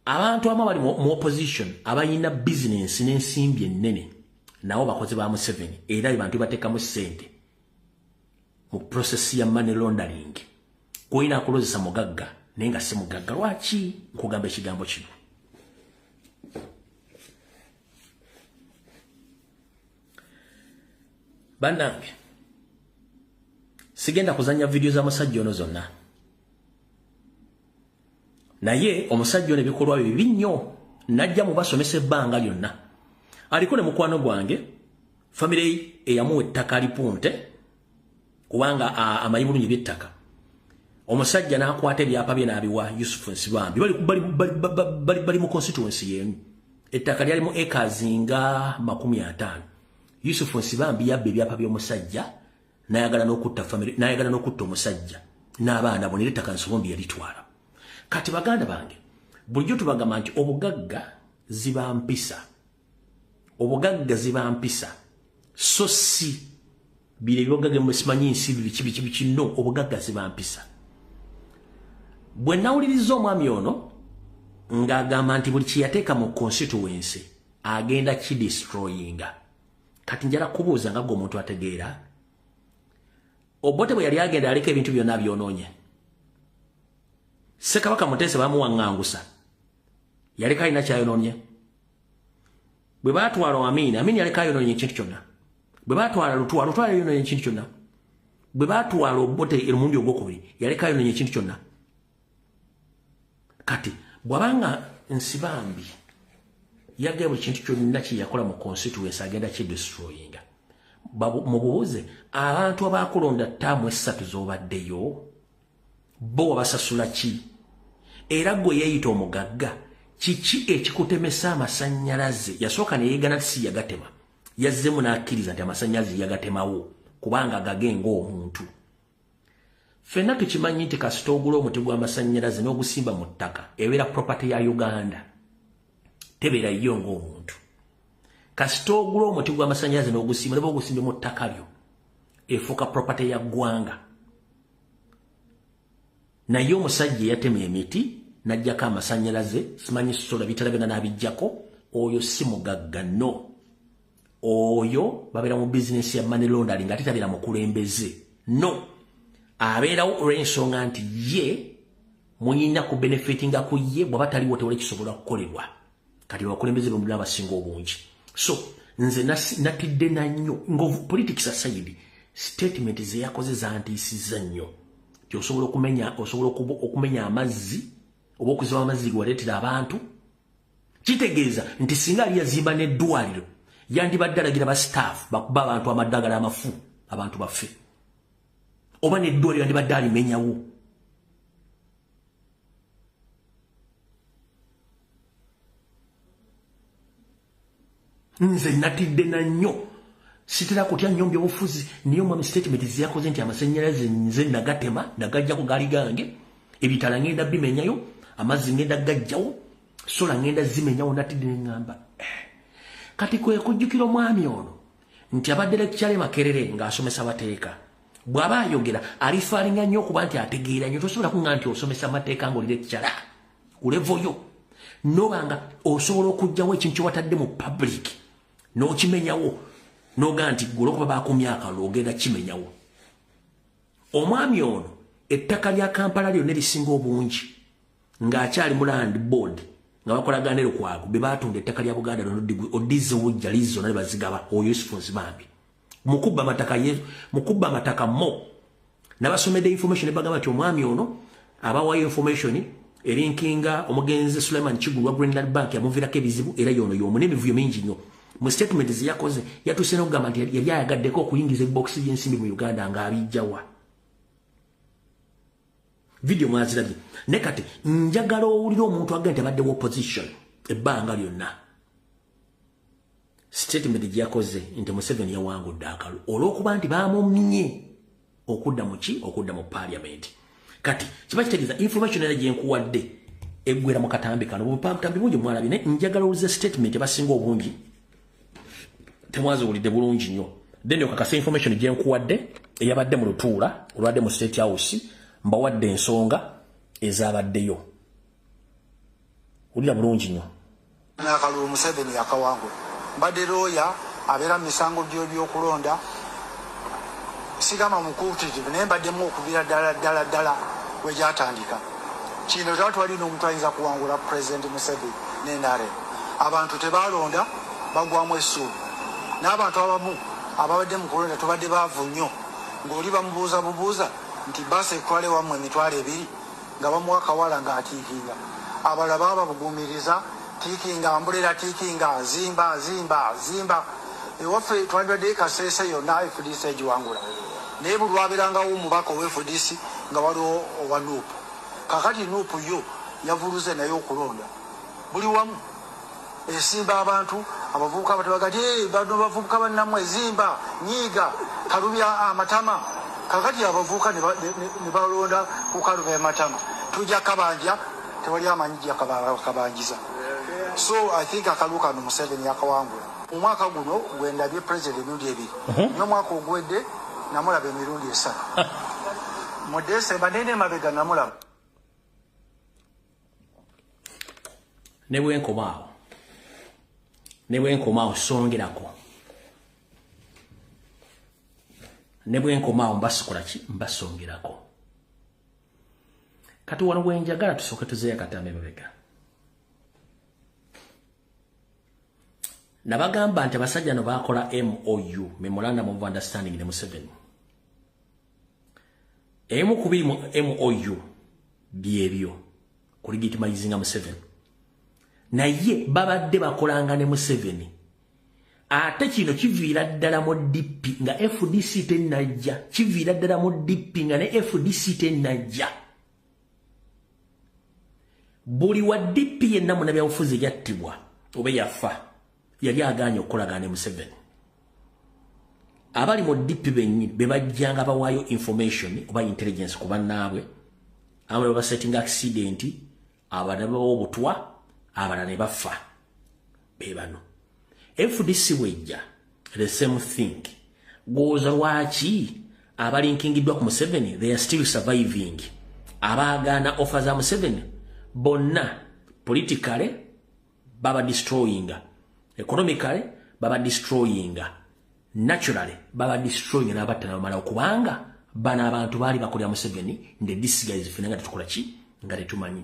abantu abamu bali mu opposition abayina business n'ensimbi ennene nabo bakozi ba Museveni era abantu bateekamu ssente mu process ya money laundering koina akulozesa mugagga naye nga si mugagga lwaki nkugamba ekigambo kino bannange sigenda kuzanya video za musajja ono zonna naye omusajja ono ebikolwa bye bibi nnyo najja mubasomesa ebbanga lyonna aliko ne mukwano gwange famire eyamuwa ettaka alipunte kubanga amanyi bulungi by'ettaka omusajja n'akwata ebyapa bye n'abiwa Yusufu Nsibambi bali mu constituency yemu ettaka lyalimu acres nga 50 Yusufu Nsibambi yabba ebyapa by'omusajja n'ayagala n'okutta famire n'ayagala n'okutta omusajja n'abaana bonna ettaka Nsibambi yalitwala kati baganda bange bulijjo tubagamba nti obugagga ziba mpisa so si bile ebyogagga musimanyi nsi biki kino obugagga ziba mpisa bwe nawuliriza omwami ono ng'agamba nti buli kiyateeka mu constituency agenda kidestroyinga kati njala kubuuza nga gwe omuntu ategeera Obote bwe yali agenda aleka ebintu byonna byonoonye Ssekabaka Muteesa bamuwaŋŋangusa yaleka alina kyayonoonye bwe baatwala Amini yaleka ayonoonye ekintu kyonna bwe baatwala Lutwala yayonoonye ekintu kyonna bwe baatwala Obote omulundi ogwokubiri yaleka ayonoonye ekintu kyonna kati bw'abanga Nsibambi yagaya buli kintu kyonna kye yakola mu constituency agenda kidestroyinga mubuuze abantu abaakulonda ttaamu 3 z'obaddeyo bo wabasasula ki era gwe yeeyita omugagga kiki ekikutemesa amasannyalaze yasooka ne yeegana si yagatema yazzemu n'akkiriza nti amasannyalaze yagatemawo kubanga agagenga omuntu ffenna tukimanyi nti kasita ogula omuti gw'amasannyalaze n'ogusimba mu ttaka ebeera property ya Uganda tebeera yo ng'omuntu kasita ogula omuti gw'amasannyalaze n'ogusimba ne bw'ogusimba mu ttaka lyo efuuka property ya ggwanga naye omusajja eyatema emiti n'ajjako amasannyalaze simanyi sola bitala byonna n'abijjako oyo si mugagga no oyo babeera mu bizinesi ya money laundering ate tabeera mukulembeze no abeerawo olw'ensonga nti ye muyina ku benefitinga ku ye bw'aba taliwo tewali kisobola kukolebwa kati bakulembeze bemulina abasinga obungi so nze natidde na nnyo ngovu politics aside statement ze yakoze zantiisiza nnyo ti osobola okumenya amazzi oba okuziba amazzi gewaleetera abantu kitegeeza nti singa ali yazimba n'eddwaliro yandibadde alagira basitaafu bakuba abantu amaddagala amafu abantu baffe oba n'eddwaliro yandibadde alimenyawo nze natidde na nnyo sitera kutya nnyo byobufuzi niyo mwami statement ziyakoze nti amasannyalaze nze nagatema nagajjako gaali gange ebitala ngenda bimenyayo amazzi ngenda gajjawo sola ngenda zimenyawo natidde neŋŋamba kati kwe kujjukira omwami ono nti abadde lekyale Makerere ng'asomesa bateeka bwaba ayogera alifalinga nnyo kuba nti ategeera nnyo tosobola kunga nti osomesa amateeka ng'olire lecturer ku level yo nobanga osobola okujjawo ekintu kyewatadde mu public n'okimenyawo noga nti gwe olwokuba bakumya akalulu ogenda kimenyawo. Omwami ono ettaka lya Kampala lyonna erisinga obungi ng'akyali mu land board nga bakolagana Lukwago be batunda ettaka lya Buganda lino odize wujja lizo ne bazigaba oyo Yusufu Nzimambi mukubba amataka mo nabasomedde information ebagamba nti omwami ono abawayo information erinkinga omugenzi Suleiman Chigulu wa Greenland Bank yamuvirako ebizibu era yono y'omunene vuyo mingi nnyo mu statement ziyakoze yatuse n'okugamba nti yali ayagaddeko okuyingiza ebibokisi by'ensimbi mu Uganda ng'abijjawa video mwazirabye ne kati njagala owulira omuntu agenda abadde opposition ebbanga lyonna statement gyakoze nti Museveni yawangudde akalu olw'okuba nti bamumye okudda mu parliament. Kati kiba kitegeeza information era gyenkuwadde eggwera mu katambi kano butambi bungi mwalabye ne njagala owulize statement ebasinga obungi temwaziwulidde bulungi nnyo then okakasa information gyenkuwadde eyabadde mu Lutuula olwadde mu State House mbawadde ensonga ezabaddeyo ulira bulungi nnyo. Nakalulu Museveni yakawangula mbadde looya abeera mu misango by'okulonda sigama mukuutirivu naye mbaddemu okubira ddala wegyatandika kino twalina omuntu ayinza kuwangula President Museveni n'NRM. Abantu tebalonda bagwamu essuubi n'abantu abamu ababadde mu kulonda tubadde baavu nnyo ng'oli bamubuuza nti basi etwale wammwe emitwalo ebiri nga bamuwa akawala ng'atiikinga abalala baba bugumiriza tiikinga ambulera tiikinga zimba ewaffe twandibadde kaseese yonna FDC egiwangula naye buli lwabeerangawo omubaka owa FDC nga waliwo owa nuupu kakati nuupu yo yavuluze naye okulonda buli wamu esimba abantu abavubuka batebagati bano bavubuka bannamwe zimba nyiiga kalubya amatama kakati abavubuka ne balonda ku kalubya amatama tujja kabanja tewali amanyi kabanjiza. So I think akalu kano Museveni yakawangula omwaka guno gwendabye president emirundi ebiri n'omwaka ogwedde namulaba emirundi esatu mu Desemba nene mabega namulaba ne bwenkomaawo songerako ne bwenkomaawo mbasongerako kati wano bwenjagala tusooke tuzeeyo akatambi emabega. Nabagamba nti abasajja no bakola MOU Memorandum of Understanding ne Museveni emu kubiri mu MOU byebyo kulegitimizinga Museveni naye babadde bakolanga ne Museveni ate kino kiviira ddala mu DP nga FDC tennajja kiviira ddala mu DP nga ne FDC tennajja buli wa DP yenna munnabyabufuzi yattibwa oba yafa yali aganye okukolagana ne Museveni abali mu DP bennyini be bajjanga bawaayo information oba intelligence ku bannaabwe abalala basetting accident abalala obutwa abalala ne bafa be bano FDC wejja the same thing goza lwaki abalinkingiddwa ku Museveni they are still surviving abaagana offer za Museveni bonna politically baba destroying economically baba destroying naturally baba destroying n'abattana bamala okubanga bana abantu baali bakolya Museveni nde this guys finanga tukola ki nga tetumanyi.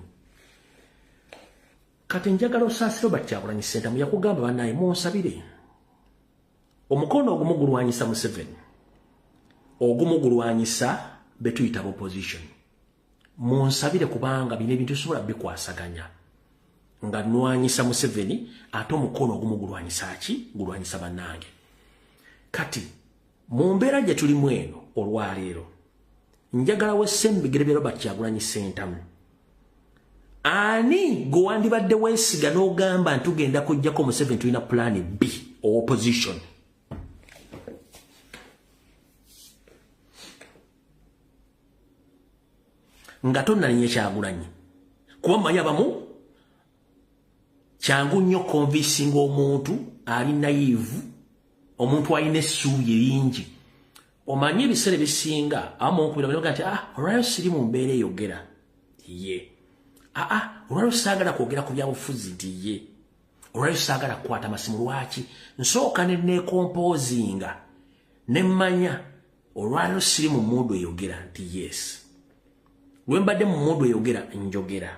Kati njagala osaasira Robert Kyagulanyi Ssentamu yakugamba bannaye munsabire omukono ogumu gulwanyisa Museveni ogumu gulwanyisa betuyita opposition munsabire kubanga bino ebintu sobola bikwasaganya nga nwanyisa Museveni ate omukono ogumu gulwanyisa ki gulwanyisa bannange. Kati mu mbeera gye tulimu eno olwaleero njagala wessembigere bya Robert Kyagulanyi Ssentamu ani gwe wandibadde weesiga n'ogamba ntugenda kujjako Museveni tulina plan B opposition nga tonnalinye Kyagulanyi kuba mmanyi abamu kyangu nnyo convincing omuntu ali naive omuntu alina essuubi eringi omanyi ebiseera bisinga amu okubira baloga nti olwaliro siri mu mbeera eyogera ye olwaliro saagala kwogera ku byabufuzi nti ye olwaliro saagala kukwata amasimu lwaki nsooka nekompozinga nemmanya olwaliro siri mu muudu eyogera nti yes wembadde mu muudu eyogera njogera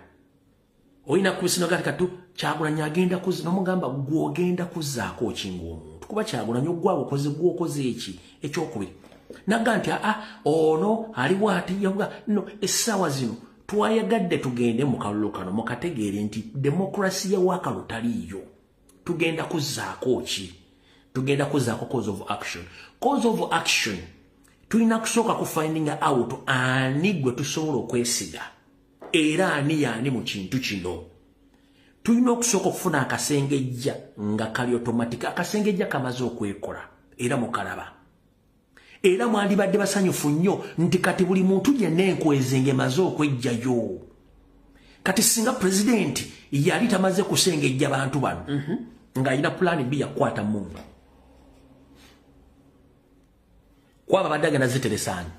oyina kubisino kati Kyagulanyi agenda kuza nomugamba gwogenda kuzaako okinga omuntu kuba Kyagulanyi ogwawo okoze eki ekyokubiri naga nti ono aliwo ati yavuga no essaawa zino twayagadde tugende mu kalulu kano mukategeere nti demokrasi y'ewakalo taliiyo tugenda kuzaako ki tugenda kuzaako cause of action tulina kusooka ku finding out ani gwe tusobola okwesiga era ani yaani mu kintu kino tulina okusooka okufuna akasengejja nga kali automatic akasengejja kamaze okwekola era mukalaba era mwandibadde basanyufu nnyo nti kati buli muntu yenna enkwezenge emaze okwejjayo kati singa pulezidenti yali tamaze kusengejja bantu bano ng'alina pulaani B yakwata mungu kwaba badde agenda ziteresaani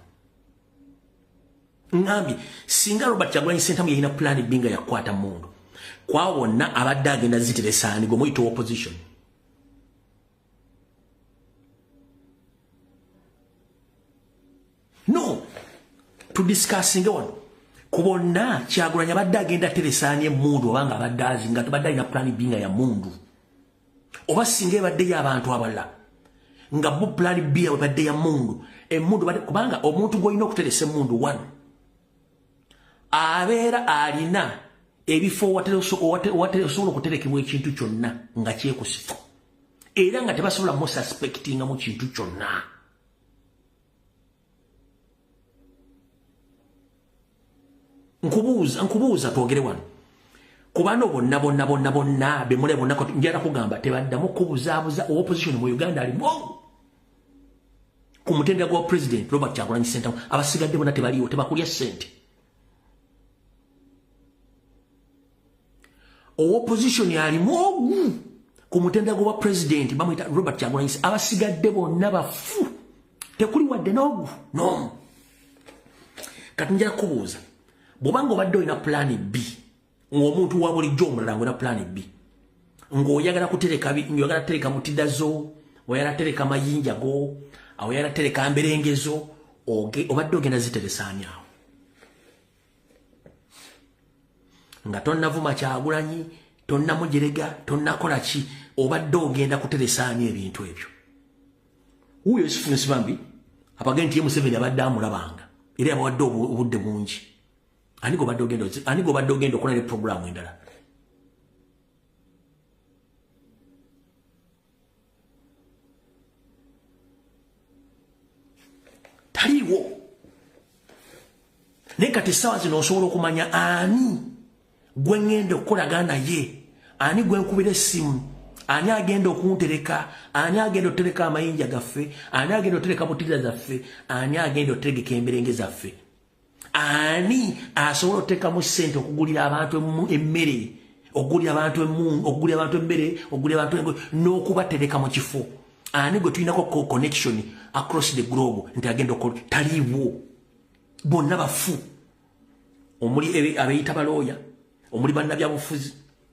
ngambye singa Robert Kyagulanyi Ssentamu yalina pulaani B nga yakwata mungu kwa wonna abadde agenda ziteresaani gwe muyita opposition no to discussing wano kubonna Kyagulanyi abadde agenda teresaani emundu obanga abadde azinga tubadde alina pulaani B nga ya mundu oba singa ebadde y'abantu abalala nga bo pulaani B ebadde ya mundu emundu kubanga omuntu gw'olina okuteresa emundu 1 abeera alina ebifo wateresobola okuterekebwa ekintu kyonna nga kyekusifu era nga tebasobola mu suspectinga mu kintu kyonna nkubuuza twogere wano kubano bonna bemule bonna njala kugamba tebaddamu kubuzaabuza opposition mu Uganda alimu ku mutendera gwa president Robert Kyagulanyi Ssentamu abasigadde bonna tebaliwo tebakulya ssente opposition yalimu ku mutendera gwa president bamuyita Robert Kyagulanyi abasigadde bonna bafu tekuli wadde n'ogu no kati njala kubuuza bw'obanga obadde olina pulaani B ng'omuntu wa bulijjo omulala ng'olina pulaani B ng'oyagala kutereka mutida zo oyagala tereka mayinja go oyagala tereka mberengezo obadde ogenda ziteresaani awo nga tonnavuma Kyagulanyi tonnamujerega tonnakola ki obadde ogenda kuteresaani ebintu ebyo wuyo Yusufu Nsibambi apagenda nti ye Museveni abadde amulabanga era yabawadde obudde bungi ani gobadde ogenda okola ne programu endala taliiwo naye kati essaawa zino osobola okumanya ani gwe ngenda okukolaga naye ani gwe nkubira essimu ani agenda okuntereka ani agenda otereka amayinja gaffe ani agenda otereka butira zaffe ani agenda otegeka emberenge zaffe ani asobola oteekamu ssente okugulira abantu emmere okugulira abantu emmungu okugulira abantu emmere okugulira abantu n'okubatereka mu kifo ani gwe tulinako connection across the globe nti agenda okola taliiwo bonna bafu omuli abeeyita balooya omuli bannabyabufuzi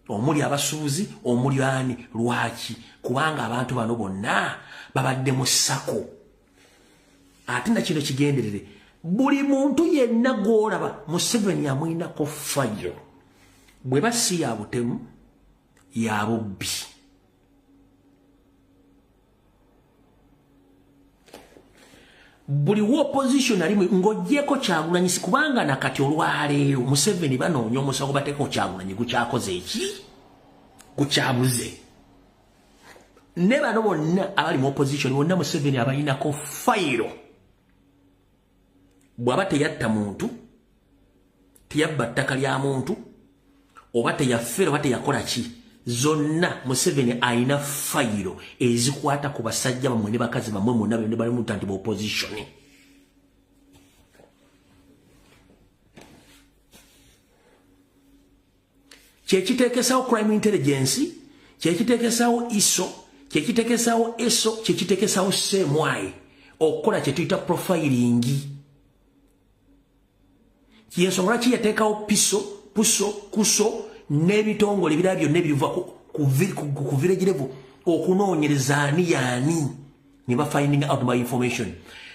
omuli abasuuzi omuli ani lwaki kubanga abantu bano bonna babadde mu ssako ate na kino kigenderere buli muntu yenna gw'olaba Museveni amwinako fayiro bwe basi ya butemu ya bubbi buli opposition ali ng'oggyeko Kyagulanyi kubanga nakati olwaleero Museveni banoonya omusango bateekako Kyagulanyi gukyakoze eki gukyabuze ne bano bonna abali mu opposition bonna Museveni abalinako fayiro bw'aba teyatta muntu teyabba ttaka lya muntu oba teyaffera oba teyakola ki zonna Museveni alina fayiro ezikwata ku basajja bamwe ne bakazi bamwe mwonna bonna bali mu ntanti opposition kyekiteekesawo crime intelligence kyekiteekesawo ISO kyekiteekesawo ESO kyekiteekesawo SEMWI okola kye tuyita profiling. Kyensonga lwaki yateekawo puso kuso n'ebitongole ebirala byonna ebiva ku village level okunoonyereza ani yaani ne bafinding out my information.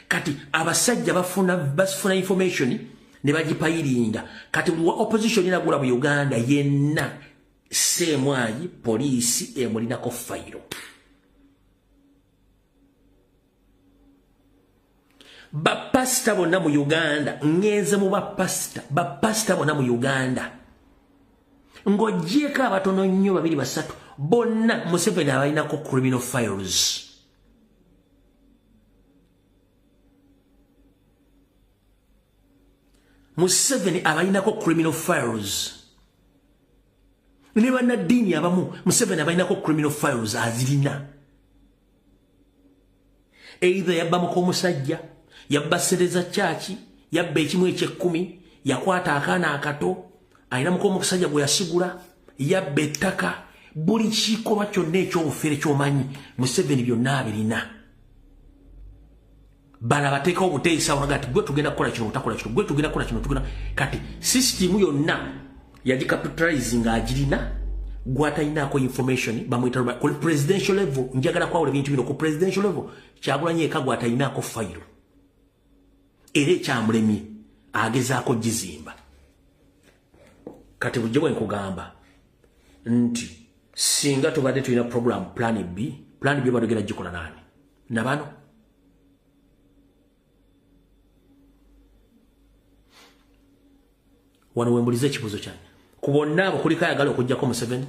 Kati abasajja bafuna information ne bagipayiringa. Kati buli wa opposition inagula mu Uganda yenna semwayi poliisi emulinako fayiro. Bapasita bonna mu Uganda, ngenze mu bapasita bonna mu Uganda, ng'ogyeko abatono nnyo 2-3 bonna Museveni abalinako criminal files. Museveni abalinako criminal files. Ne bannaddiini abamu Museveni abalinako criminal files azirina. Either yabbamuko omusajja, yabba sereza chaki, yabba ekimu eky'10, yakwata akaana akato, ayinamuko omusajja gwe yasigula, yabba ettaka, buli kikolwa kyonna eky'obufere ky'omanyi Museveni byonna abirina. Bala bateekawo obuteeyisa wagati gwe tugenda kukola kino utakola kino, gwe tugenda kukola kino tugenda. Kati system yonna yagicapitalizing agirina, gwatayinaako information bamuyita ku presidential level. Njagala kwawula ebintu bino ku presidential level. Kyagulanyi eka gwatayinaako fayiro. Era ekyamulemye agezaako gizimba. Kati bujje bwe nkugamba nti singa tubadde tulina program plan B badogera gikola nani nabano. Wano wembulize ekibuzo kyange ku bonna abo kuliko ayagala okuggyako Museveni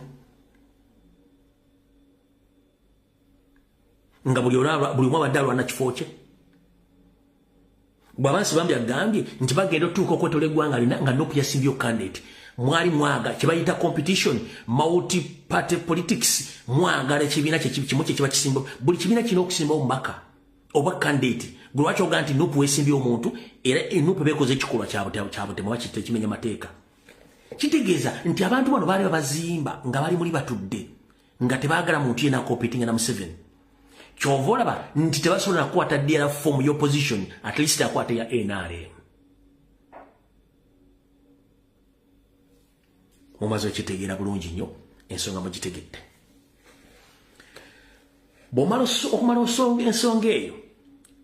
nga buli omu abadde alwana kifo kye. Bw'abansi bambi agambye nti bagenda otuuka okwetola eggwanga nga Nuupu yasimbye candidate. Mwali mwaga kye bayita competition, multi party politics, mwagala ekibiina kimu kye kiba kisimba. Buli kibiina kirina okusimba omubaka oba candidate. Gwe lwaki ogaa nti Nuupu weesimbye omuntu era Nuupu beekoze ekikolwa kyabutemu bakita ekimenya mateeka. Kitegeeza nti abantu bano baali babazimba nga bali muli batudde nga tebaagala muntu yenna competinga na Museveni. Kyova olaba nti tebasobola nakukwata ddala form y'opposition, at least akwata ya NRM. Mumaze okitegeera bulungi nnyo ensonga mugitegedde. Bw'omala ensonga eyo,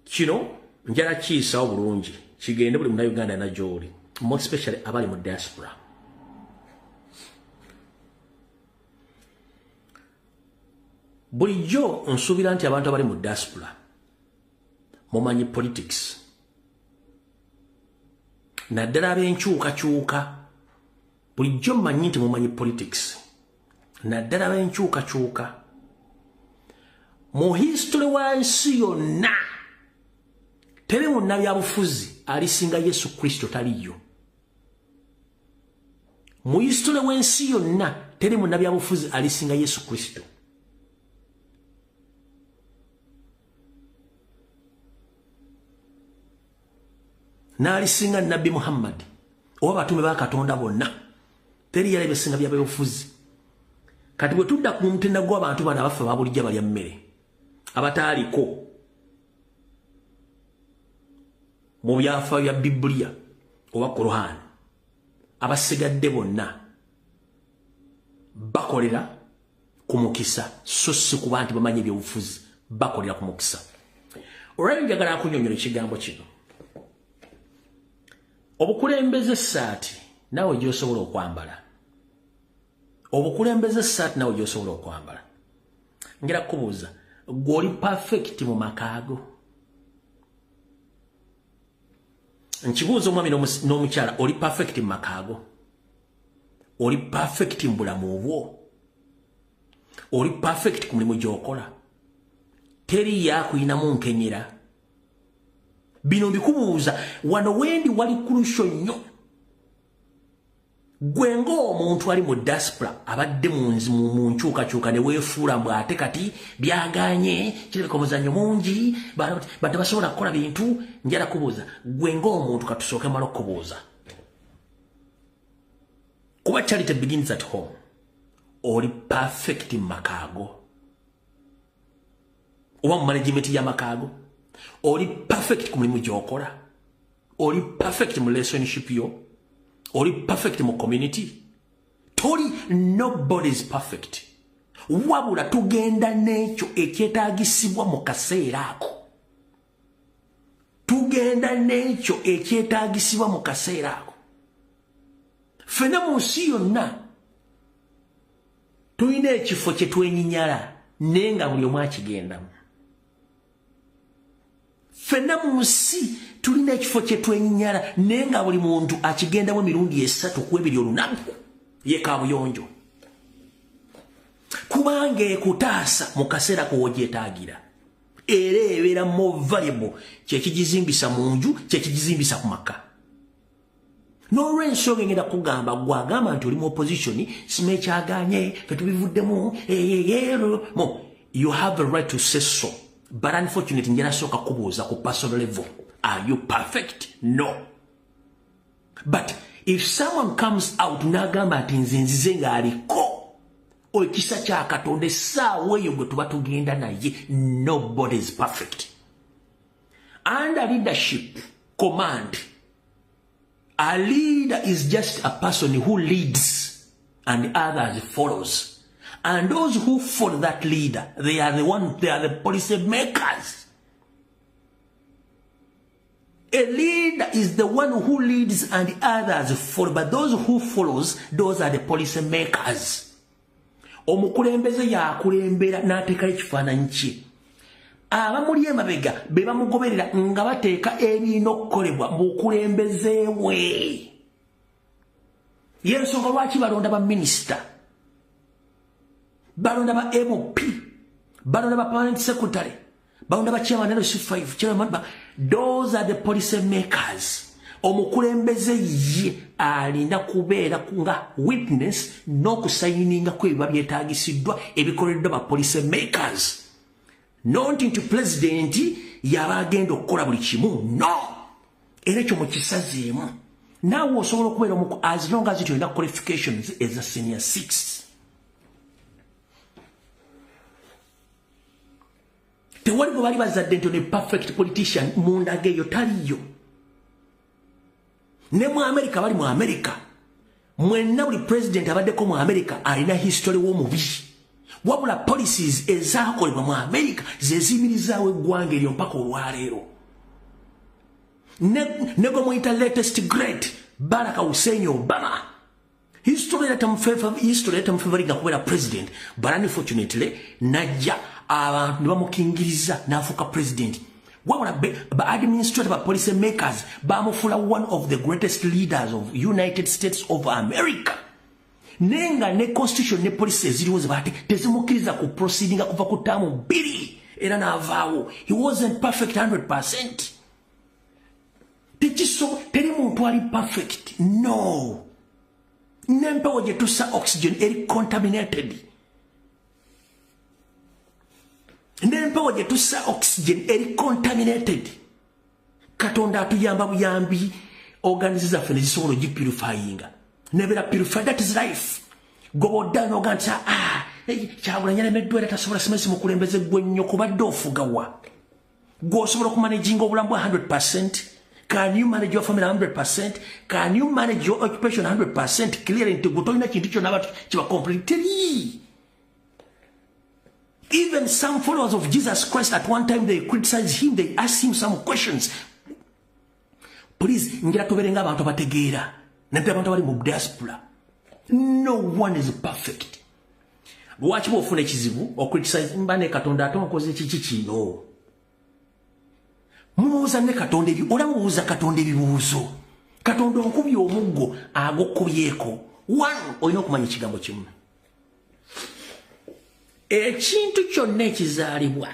kino njala kiyisawo bulungi kigende buli Munnayuganda na gy'oli, more especially abali mu diaspora. Bulijjo nsuubira nti abantu abali mu diaspora mumanyi politics. Naddala ab'enkyukakyuka bulijjo mmanyi nti mumanyi politics. Naddala ab'enkyukakyuka mu history wa nsi yonna teri munnabyabufuzi alisinga Yesu Kristo taliyo. Mu history w'ensi yonna teri munnabyabufuzi alisinga Yesu Kristo. N'alisinga Nabbi Muhammad oba batume ba Katonda bonna teri yali besinga byabufuzi. Kati bwe tudda ku mutenda gw'abantu bano abafa babulijja balya mmere abataaliko mu byafa bya Biblia oba Quran, abasigadde bonna bakolera ku mukisa so si kuba nti bamanyi ebyobufuzi, bakolera ku mukisa. Olw'ebyo njagala kunnyonnyola ekigambo kino. Obukulembeze saati nawe gy'osobola okwambala. Obukulembeze saati nawe gy'osobola okwambala. Ngera kubuuza, gw'oli perfect mu makaago? Nkibuuza omwami n'omukyala, oli perfect mu makaago? Oli perfect mu bulamu obwo? Oli perfect ku mulimu gy'okola? Teri yaakuyinamu nkenyera? Bino mbikubuuza wano wendi wali kurusho nnyo. Gwe ng'omuntu ali mu diaspora abadde mu nkyukakyuka ne weefuula mbu ate kati byaganye kirabika omuzannyo mungi badde basobola kukola bintu. Njala kubuuza gwe ng'omuntu katusooke mala okubuuza, kuba charity begins at home. Oli perfect mu makaago oba mu management y'amakaago? oli perfect ku mulimu gyokola, oli perfect mu relationship yo, oli perfect mu community. Nobody is perfect. Wabula tugenda n'ekyo ekyetaagisibwa mu kaseera ako. Tugenda n'ekyo ekyetaagisibwa mu kaseera ako. Ffenna mu nsi yonna tulina ekifo kye twenyinnyala naye nga buli omu akigendamu. Ffenna mu nsi tulina ekifo kye twenyinnyala naye nga buli muntu akigendamu emirundi 3 ku 2 olunaku ye kaabuyonjo. Kubanga ekutaasa mu kaseera kowogyetaagira era ebeera more valuable kyekigizimbisa mu nju kyekigizimbisa ku maka. N'olw'ensonga engenda kugamba gwagamba nti oli mu opposition sima ekyaganye fe tubivuddemu you have a right to say so, but unfortunately njera sooka kubuuza ku personal level, are you perfect? No. But if someone comes out n'agamba ati nze nzize ng'aliko ekisa kya Katonda essaawa eyo gwe tuba tugenda naye, nobody is perfect. Under leadership command, a leader is just a person who leads and others follows. And those who follow that leader, they are the policy makers. A leader is the one who leads and others follow, but those who follows, those are the policy makers. Omukulembeze yakulembera n'ateeka ekifaananyi kye. Abamuli emabega be bamugoberera nga bateeka ebirina okukolebwa mu bukulembeze bwe. Y'ensonga lwaki balonda ba minisita, balonda ba MP, balonda ba permanent secretary, balonda ba chairman LC5, chairman. Those are the policy makers. Omukulembeze ye alina kubeera nga witness n'okusayininga kw'ebiba byetaagisiddwa ebikoleddwa ba policy makers. Not into president yaba agenda okukola buli kimu. No. Era ekyo mukisazeemu. Naawe osobola okubeera as long as you have qualifications as a senior 6. Tewali gwe bali bazadde nti ne perfect politician munda geeyo taliyo. Ne mu America bali mu America. Mwenna buli president abaddeko mu America alina history w'omubi. Wabula policies ezaakolebwa mu America zezimirizaawo eggwanga eryo mpaka olwaleero. Ne gwe muyita latest great Barack Hussein Obama. History etamufavoringa kubeera president, but unfortunately najja abantu ne bamukingiriza n'afuuka president. Wabula ba administrative ba policy makers bamufuula one of the greatest leaders of United States of America. Nenga ne constitution ne policy eziriwo zibate tezimukkiriza ku proceedinga kuva ku ttaamu 2 era n'avaawo. He wasn't perfect 100%. Teri muntu ali perfect. No. N'empewo gye tussa oxygen eri contaminated. N'empewo gye tussa oxygen eri contaminated. Katonda atuyamba buyambi organize zaffe ne zisobola ogipurifyinga. Never purify, that is life. Go down Ogancha. Chawanya Medwell at a solar smith Mukulembeze when you cover dofugawa. Go solo managing Olambo 100%. Can you manage your family 100%? Can you manage your occupation 100%? Clearly to go to your completely. Even some followers of Jesus Christ at one time they criticized him, they asked him some questions. Please, ngera toberenga abantu bategeera. No one is perfect. Watch more for ekizibu or criticize mbane Katonda atonkoze kiki kino. Mubuuza ne Katonda ebi ola mubuuza Katonda ebibuuzo. Katonda okubye omuggo agokubyeko. One olina okumanya ekigambo kimu. Ekintu kyonna ekizaalibwa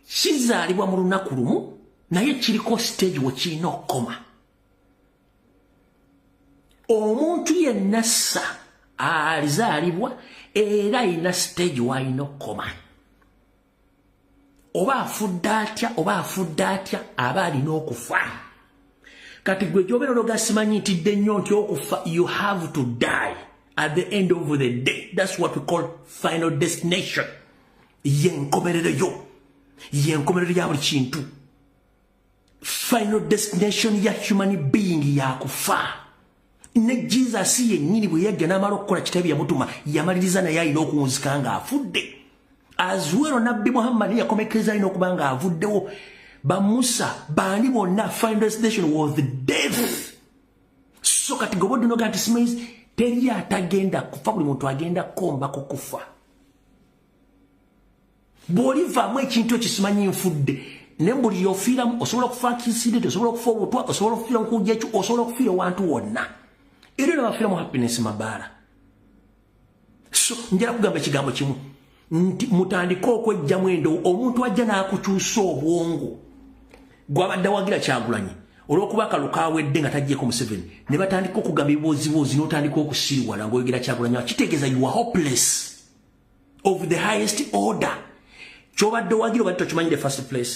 kizaalibwa mu lunaku lumu naye kiriko stage we kirina okukoma. Omuntu yenna ssa alizaalibwa era alina stage w'alina okukoma. Oba afudde atya aba alina okufa. Kati gwe gy'obeera olwogasimanyitidde nnyo nti okufa, you have to die at the end of the day. That's what we call final destination. Ye nkomerero yo. yenkomerero ya buli kintu final destination ya human being ya kufa ne Jesus yennyini bwe yajja n'amala okukola kitabu yamutuma yamaliriza naye alina okuwunzika nga afudde azuwero nabbi Muhammad yakomekeza alina okuba nga avuddewo bamusa baani bonna final destination was the death so kati gobodde noga nti simanyizi teri atagenda kufa buli muntu agenda komba kukufa bw'olivaamu ekintu ekisimanyi nfudde ne mbuli yofiiramu osobola kufa kisidde osobola kufa obutwa osobola kufiira mukujja ekyo osobola kufiira wantu wonna era nabafiira mu happiness mabaala so njala kugamba ekigambo kimu nti mutandika okwejjamu endo omuntu ajja n'akukyusa obwongo gwabadde wagira Kyagulanyi olw'okuba akalu kaawedde nga tajjeko Museveni ne batandika okugamba ebiboozibozi n'otandika okusiriwala ng'oyogera Kyagulanyi kitegeeza you are hopeless of the highest order kyobadde wagira obadde tokimanyi the first place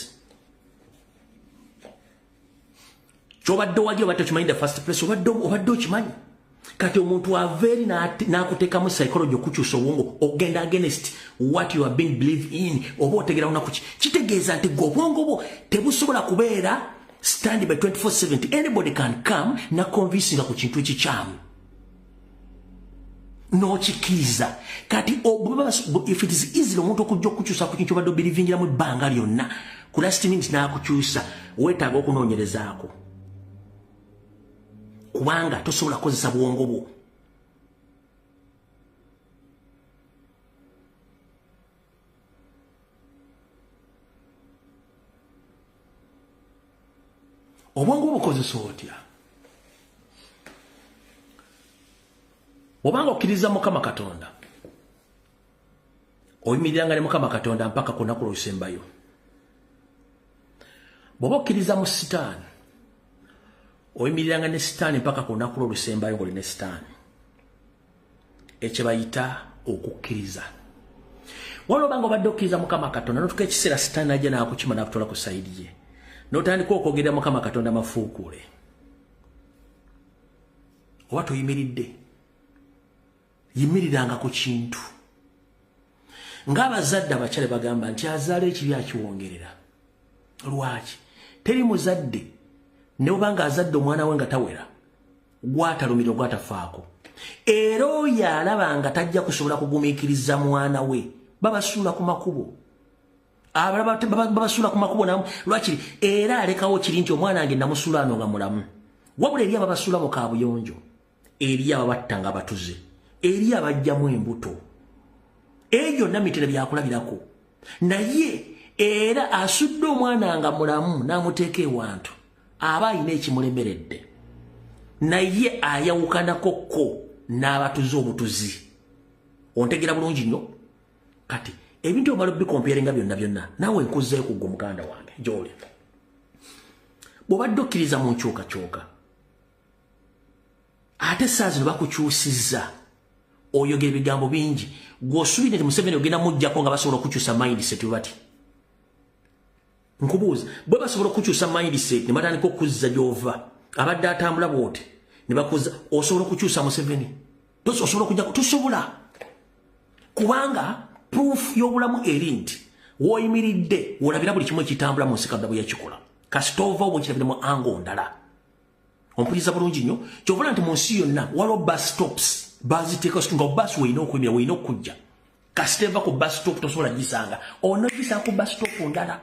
kyobadde wagira obadde tokimanyi the first place obadde okimanyi kati omuntu aveeri n'akuteekamu psychology okukyusa obwongo ogenda against what you are being believed in oba otegera lunaku ki kitegeeza nti gwe obwongo bwo tebusobola kubeera stand by 24/7 anybody can come na convincinga ku kintu ekikyamu n'okikiriza kati if it is easy omuntu okujja okukyusa ku kintu obadde obirivingiramu ebbanga lyonna ku last minute n'akukyusa weetaaga okunoonyerezaako kubanga tosobola kukozesa bwongo bwo obwongo bukozesa otya obanga okkiriza Mukama Katonda oyimiriranga ne Mukama Katonda mpaka ku lunaku lw'olusembayo bw'oba okkiriza mu sitaani oyimiriranga ne sitaani mpaka ku lunaku lw'olusembayo ng'oli ne sitaani ekyo bayita okukkiriza waliwo obanga obadde okkiriza Mukama Katonda n'otuka ekiseera sitaani najja n'akukima n'akutwala ku sayidi ye n'otandika okwogerera Mukama Katonda mafuukuule oba toyimiridde yimiriranga ku kintu ng'abazadde abakyale bagamba nti azaala ekibi akiwongerera lwaki teri muzadde ne bw'obanga azadde omwana we nga tawera gwatalumira gwatafaako era oyo alaba nga tajja kusobola kugumiikiriza mwana we babasuula ku makubo babasuula ku makubo lwakiri era alekawo kiri nti omwana wange namusuula ano nga mulamu wabula eri ababasuula mu kaabuyonjo eri ababatta nga batuze eri abajjamu embuto ebyo byonna mitera byakulabirako naye era asudde omwana nga mulamu n'amuteeka ewantu aba alina ekimulemeredde naye ayawukanako ko n'abatuze obutuzi ontegera bulungi nnyo kati ebintu omala bikompyaringa byonna naawe nkuzeeyo ku gwe muganda wange gy'oli bw'obadde okkiriza mu nkyukakyuka ate saa zino bakukyusizza oyogera ebigambo bingi gw'osuubire nti Museveni ogenda mujjako nga basobola okukyusa mindset bati nkubuuza bwe basobola okukyusa mindset ne batandika okuzza gy'ova abadde atambula bw'oti ne bakuzza osobola okukyusa Museveni osobola okujjako tosobola kubanga proof y'obulamu eri nti w'oyimiridde olabira buli kimu ekitambula mu nsi Katonda bwe yakikola kasita ova obwekirabire mu ango ndala ompuliriza bulungi nnyo kyovula nti mu nsi yonna waliwo bus stops baziteeka nga bus weina okuyimira weina okujja kasita eva ku bus stop tosobola gisanga onogisanga ku bus stop ndala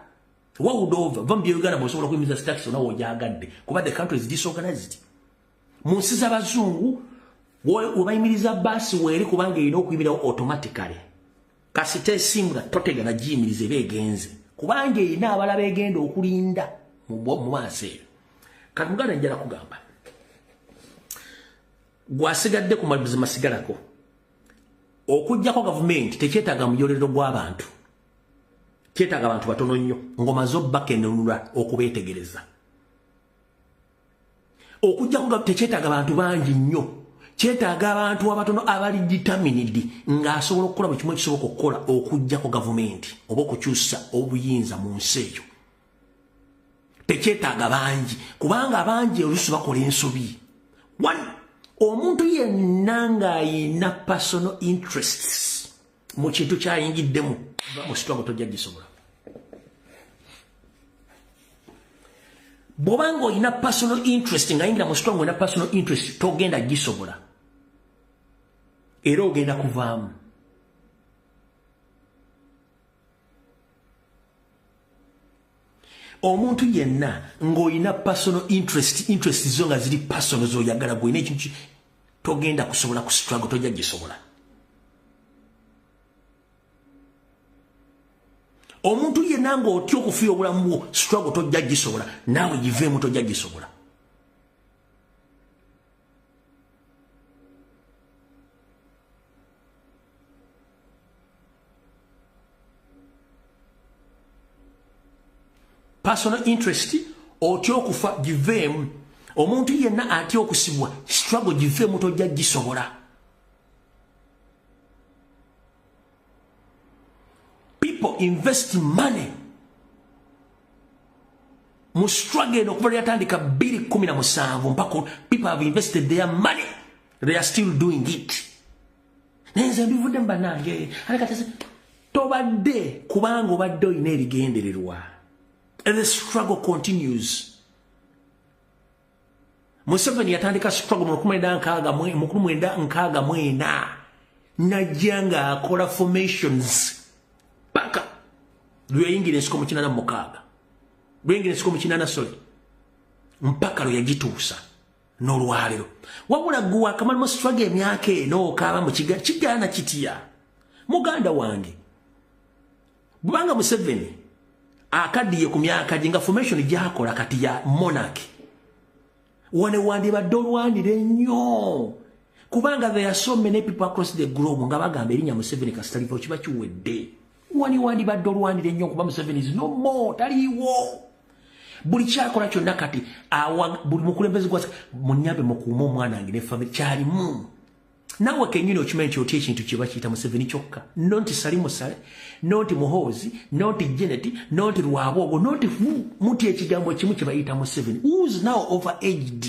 wawudova va mu by'Uganda bw'osobola kuyimiriza taxi onawo ogyagadde kuba the country is disorganized mu nsi z'abazungu webayimiriza basi weeri kubanga erina okuyimirawo automatically kasita esimu nga totegana giyimiriza eba egenze kubanga erina abalala egenda okulinda mu maaso eyo kati muganda njala kugamba gwasigadde ku mazima sigalako okujjako gavumenti tekyetaaga muyolero gw'abantu kyetaaga abantu batono nnyo ng'omaze obbakenenula okubeetegereza okujjako tekyetaaga abantu bangi nnyo kyetaaga abantu abatono abali determined ng'asobola okukola buli kimu ekisoboka okukola okujjako gavumenti oba okukyusa obuyinza mu nsi eyo tekyetaaga bangi kubanga abangi oluusi bakola ensobi omuntu yenna ng'ayina personal interests mu kintu kyayingiddemu musitwago tojja gisobola Bobango ina personal interest nga ingira mu struggle ina personal interest togenda gisobola. Era ogenda kuvaamu. Omuntu yenna ng'oyina personal interest zo nga ziri personal z'oyagala gwina ekintu togenda kusobola ku struggle tojja gisobola. Omuntu yenna ng'otya okufiira obulamu bwo struggle tojja gisobola naawe giveemu tojja gisobola. Personal interest otya okufa giveemu. Omuntu yenna atya okusibwa struggle giveemu tojja gisobola. People invest money mu struggle no kuva yatandika 2017 mpaka people have invested their money, they are still doing it. Nenze mbivudde mbanange alikatase tobadde kubanga obadde oyina ebigendererwa. And the struggle continues. Museveni yatandika struggle mu 1964 najjanga akola formations paka lweyingira ensiko mu 86 lweyingira ensiko mu 88 mpaka lwe yagituusa n'olwaliro. Wabula gwe akamala mu struggle emyaka eno okaaba mu kigaana kitya muganda wange bubanga Museveni akadiye ku myaka jinga formation gyakola kati ya monarchy wane wandibadde olwanire nnyo kubanga there are so many people across the globe nga bagamba erinnya Museveni kasitalivo kiba kiwedde. Wani wandibadde olwanire nnyo kuba Museveni is no more taliwo. Buli kyakola kyonna kati buli mukulembeze gwa munyambe mukuuma omwana wange ne family kyalimu. Nawe kenyini okimanyi nti otya ekintu kiba kiyita Museveni kyokka. Nonti Salimu Sale, nonti Muhoozi, nonti Janet, nonti Lwabwogo, nonti muti ekigambo kimu kye bayita Museveni. Who's now overaged?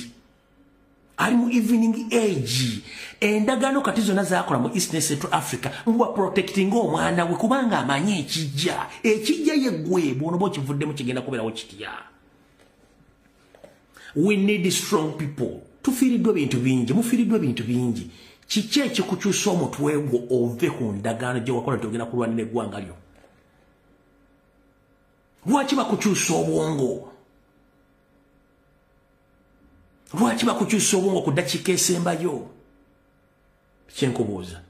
Ali mu evening age. Endagaano kati zonna zaakola mu East and Central Africa ngwa protecting omwana we kubanga amanyi ekijja. Ekijja ye gwe bwono bokivuddemu kigenda kubeerawo kitya. We need strong people. Tufiiriddwa bintu bingi, mufiiriddwa bintu bingi. Kiki ekikukyusa omutwe gwo ove ku ndagaano gye wakola togenda kulwanira eggwanga lyo? Lwaki bakukyusa obwongo? Lwaki bakukyusa obwongo ku ddakiika esembayo? Kyenkubuuza.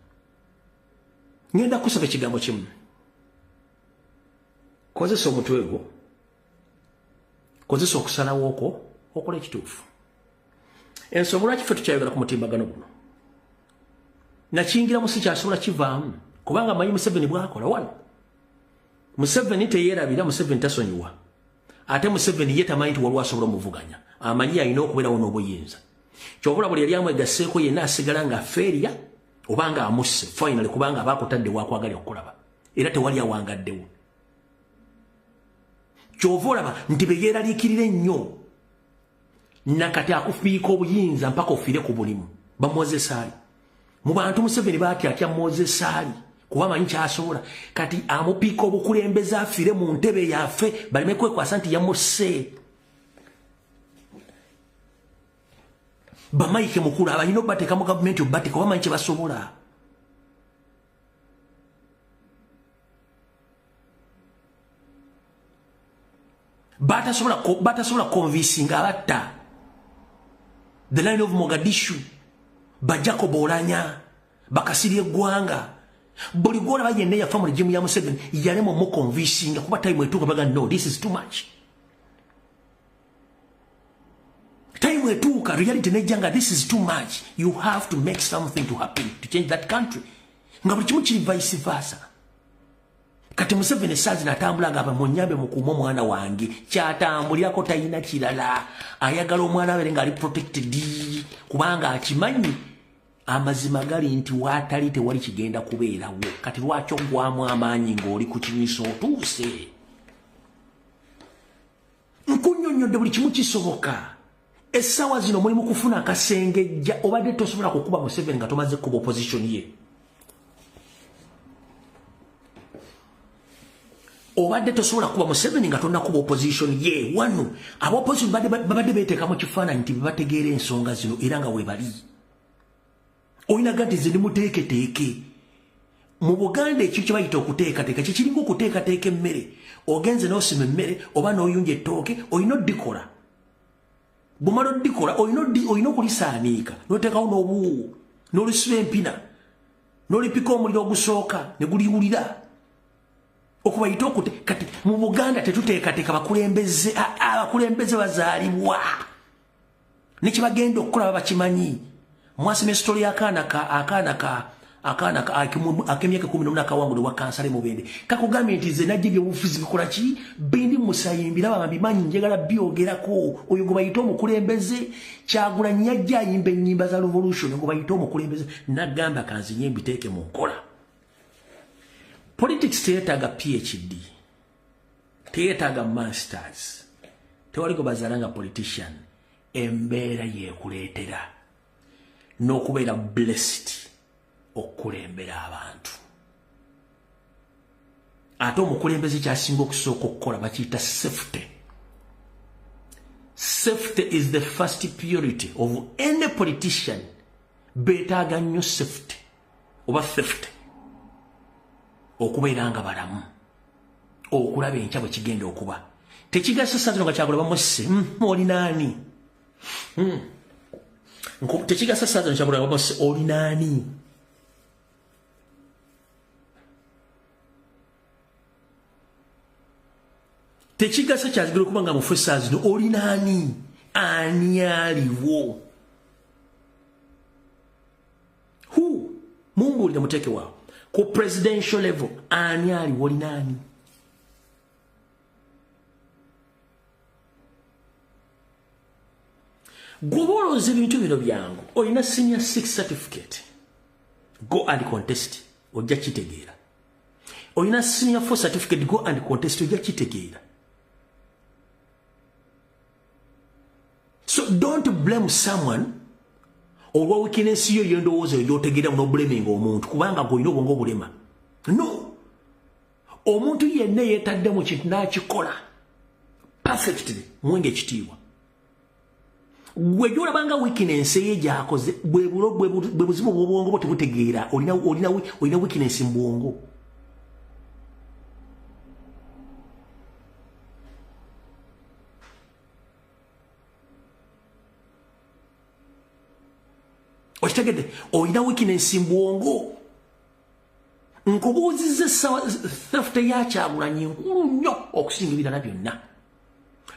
Ngenda kusaba ekigambo kimu. Kozesa omutwe gwo. Kozesa okusalawo okwo okola ekituufu. Ensonga lwaki ffe tukyayogera ku mutimbagano guno? Nakiyingira musi kyasobola kivaamu kubanga manyi Museveni bwakola wano. Museveni teyerabira, Museveni tasonyiwa. Ate Museveni ye tamanyi nti waliwo asobola omuvuganya. Amanyi alina okubeerawo n'obuyinza. Kyobula buli yali amwegasseeko yenna asigala nga feeriya obanga amusse finally kubanga abaakutadde wakwagalya okukulaba. Era tewali awangaddewo. Kyova olaba nti be yeeraliikirira ennyo nakati akufiika obuyinza mpaka ofiire ku bulimu. Bamwozesa ali. Mu bantu Museveni batyatya Moses ali kuba amanyi kyasobola kati amupiika obukulembeze afiire mu ntebe yaffe baleme kwekwasa nti yamusse. Bamayike mukulu abalina okubateeka mu gavumenti obateeka oba amanyi kye basobola. Batasobola convincing abatta the line of Mogadishu bajjako Bolanya bakasirye eggwanga buli gwola bayenna yafa mu regimu ya Museveni yalema mu convincing kuba time etuuka baga no this is too much. Time etuuka reality nejjanga this is too much. You have to make something to happen to change that country. Nga buli kimu kiri vice versa. Kati Museveni sazi natambula nga bamunyambe mukuuma omwana wange kyatambulirako tayina kirala ayagala omwana we nga ali protected kubanga akimanyi amazima gali nti watali tewali kigenda kubeerawo kati lwaki ogwamu amaanyi ng'oli ku kinyiso otuuse. Nkunnyonnyodde buli kimu kisoboka. Essaawa zino mulimu kufuna akasengejja obadde tosobola kukuba Museveni nga tomaze kuba opposition ye. obadde tosobola kuba Museveni nga tonna kuba opposition ye wano ab'opposition babadde beeteeka mu kifaananyi nti bategeera ensonga zino era nga weebali olina gati ze nimuteeketeeke mu Buganda ekyo kye bayita okuteekateeka kikiringa okuteekateeka emmere ogenze n'osima emmere oba n'oyunja ettooke olina oddikola bw'omala oddikola olina okulisaaniika n'oteekawo n'obuwuwo n'olusiba empina n'olipika omuliro ogusooka ne guliwulira okubayita kati mu Buganda tetuteekateeka abakulembeze bazaalibwa ne kye bagenda okukola baba bakimanyi mwasima esitori y'akaana ak'emyaka 14 akawangudde wa kansale Mubende kakugambye nti ze najja ebyobufuzi bikola ki bindi musayimbira babimanyi njagala byogerako oyo gwe bayita omukulembeze Kyagulanyi yajja ayimba ennyimba za revolution gwe bayita omukulembeze nagamba kanzinye mbiteeke mu nkola. Politics teetaaga PhD teetaaga masters tewali gwe bazaalanga politician embeera yeekuleetera n'okubeera blessed okulembera abantu ate omukulembeze kyasinga okusooka okukola bakiyita safety. Safety is the first priority of any politician. Beetaaga nnyo safety oba theft okubeera nga balamu okulaba enkya bwe kigenda okuba tekigasa sazino nga Kyagulanyi bamusse oli naani tekigasa sazino Kyagulanyi bamusse oli naani tekigasa kyazigala okuba nga mufe sazino oli naani ani aliwo mumbuulire muteeke waawo ku presidential level ani aliwo oli naani gwoba olowooza ebintu bino byangu olina senior 6 certificate go and contest ojja kitegeera olina senior 4 certificate go and contest ojja kitegeera. So don't blame someone olwa weakness yo yendowooza yotegeera no blaming omuntu kubanga goyina obwongo obulema. No, omuntu yenna yeetadde mu kintu n'akikola perfectly mwenge ekitiibwa. Gwe gy'olabanga weakness ye gy'akoze bwe buzibu bw'obwongo bwo tebutegeera olina weakness mu bwongo. Okitegedde olina weakness mu bwongo. Nkubuuzizza theft ya Kyagulanyi nkulu nnyo okusinga ebirala byonna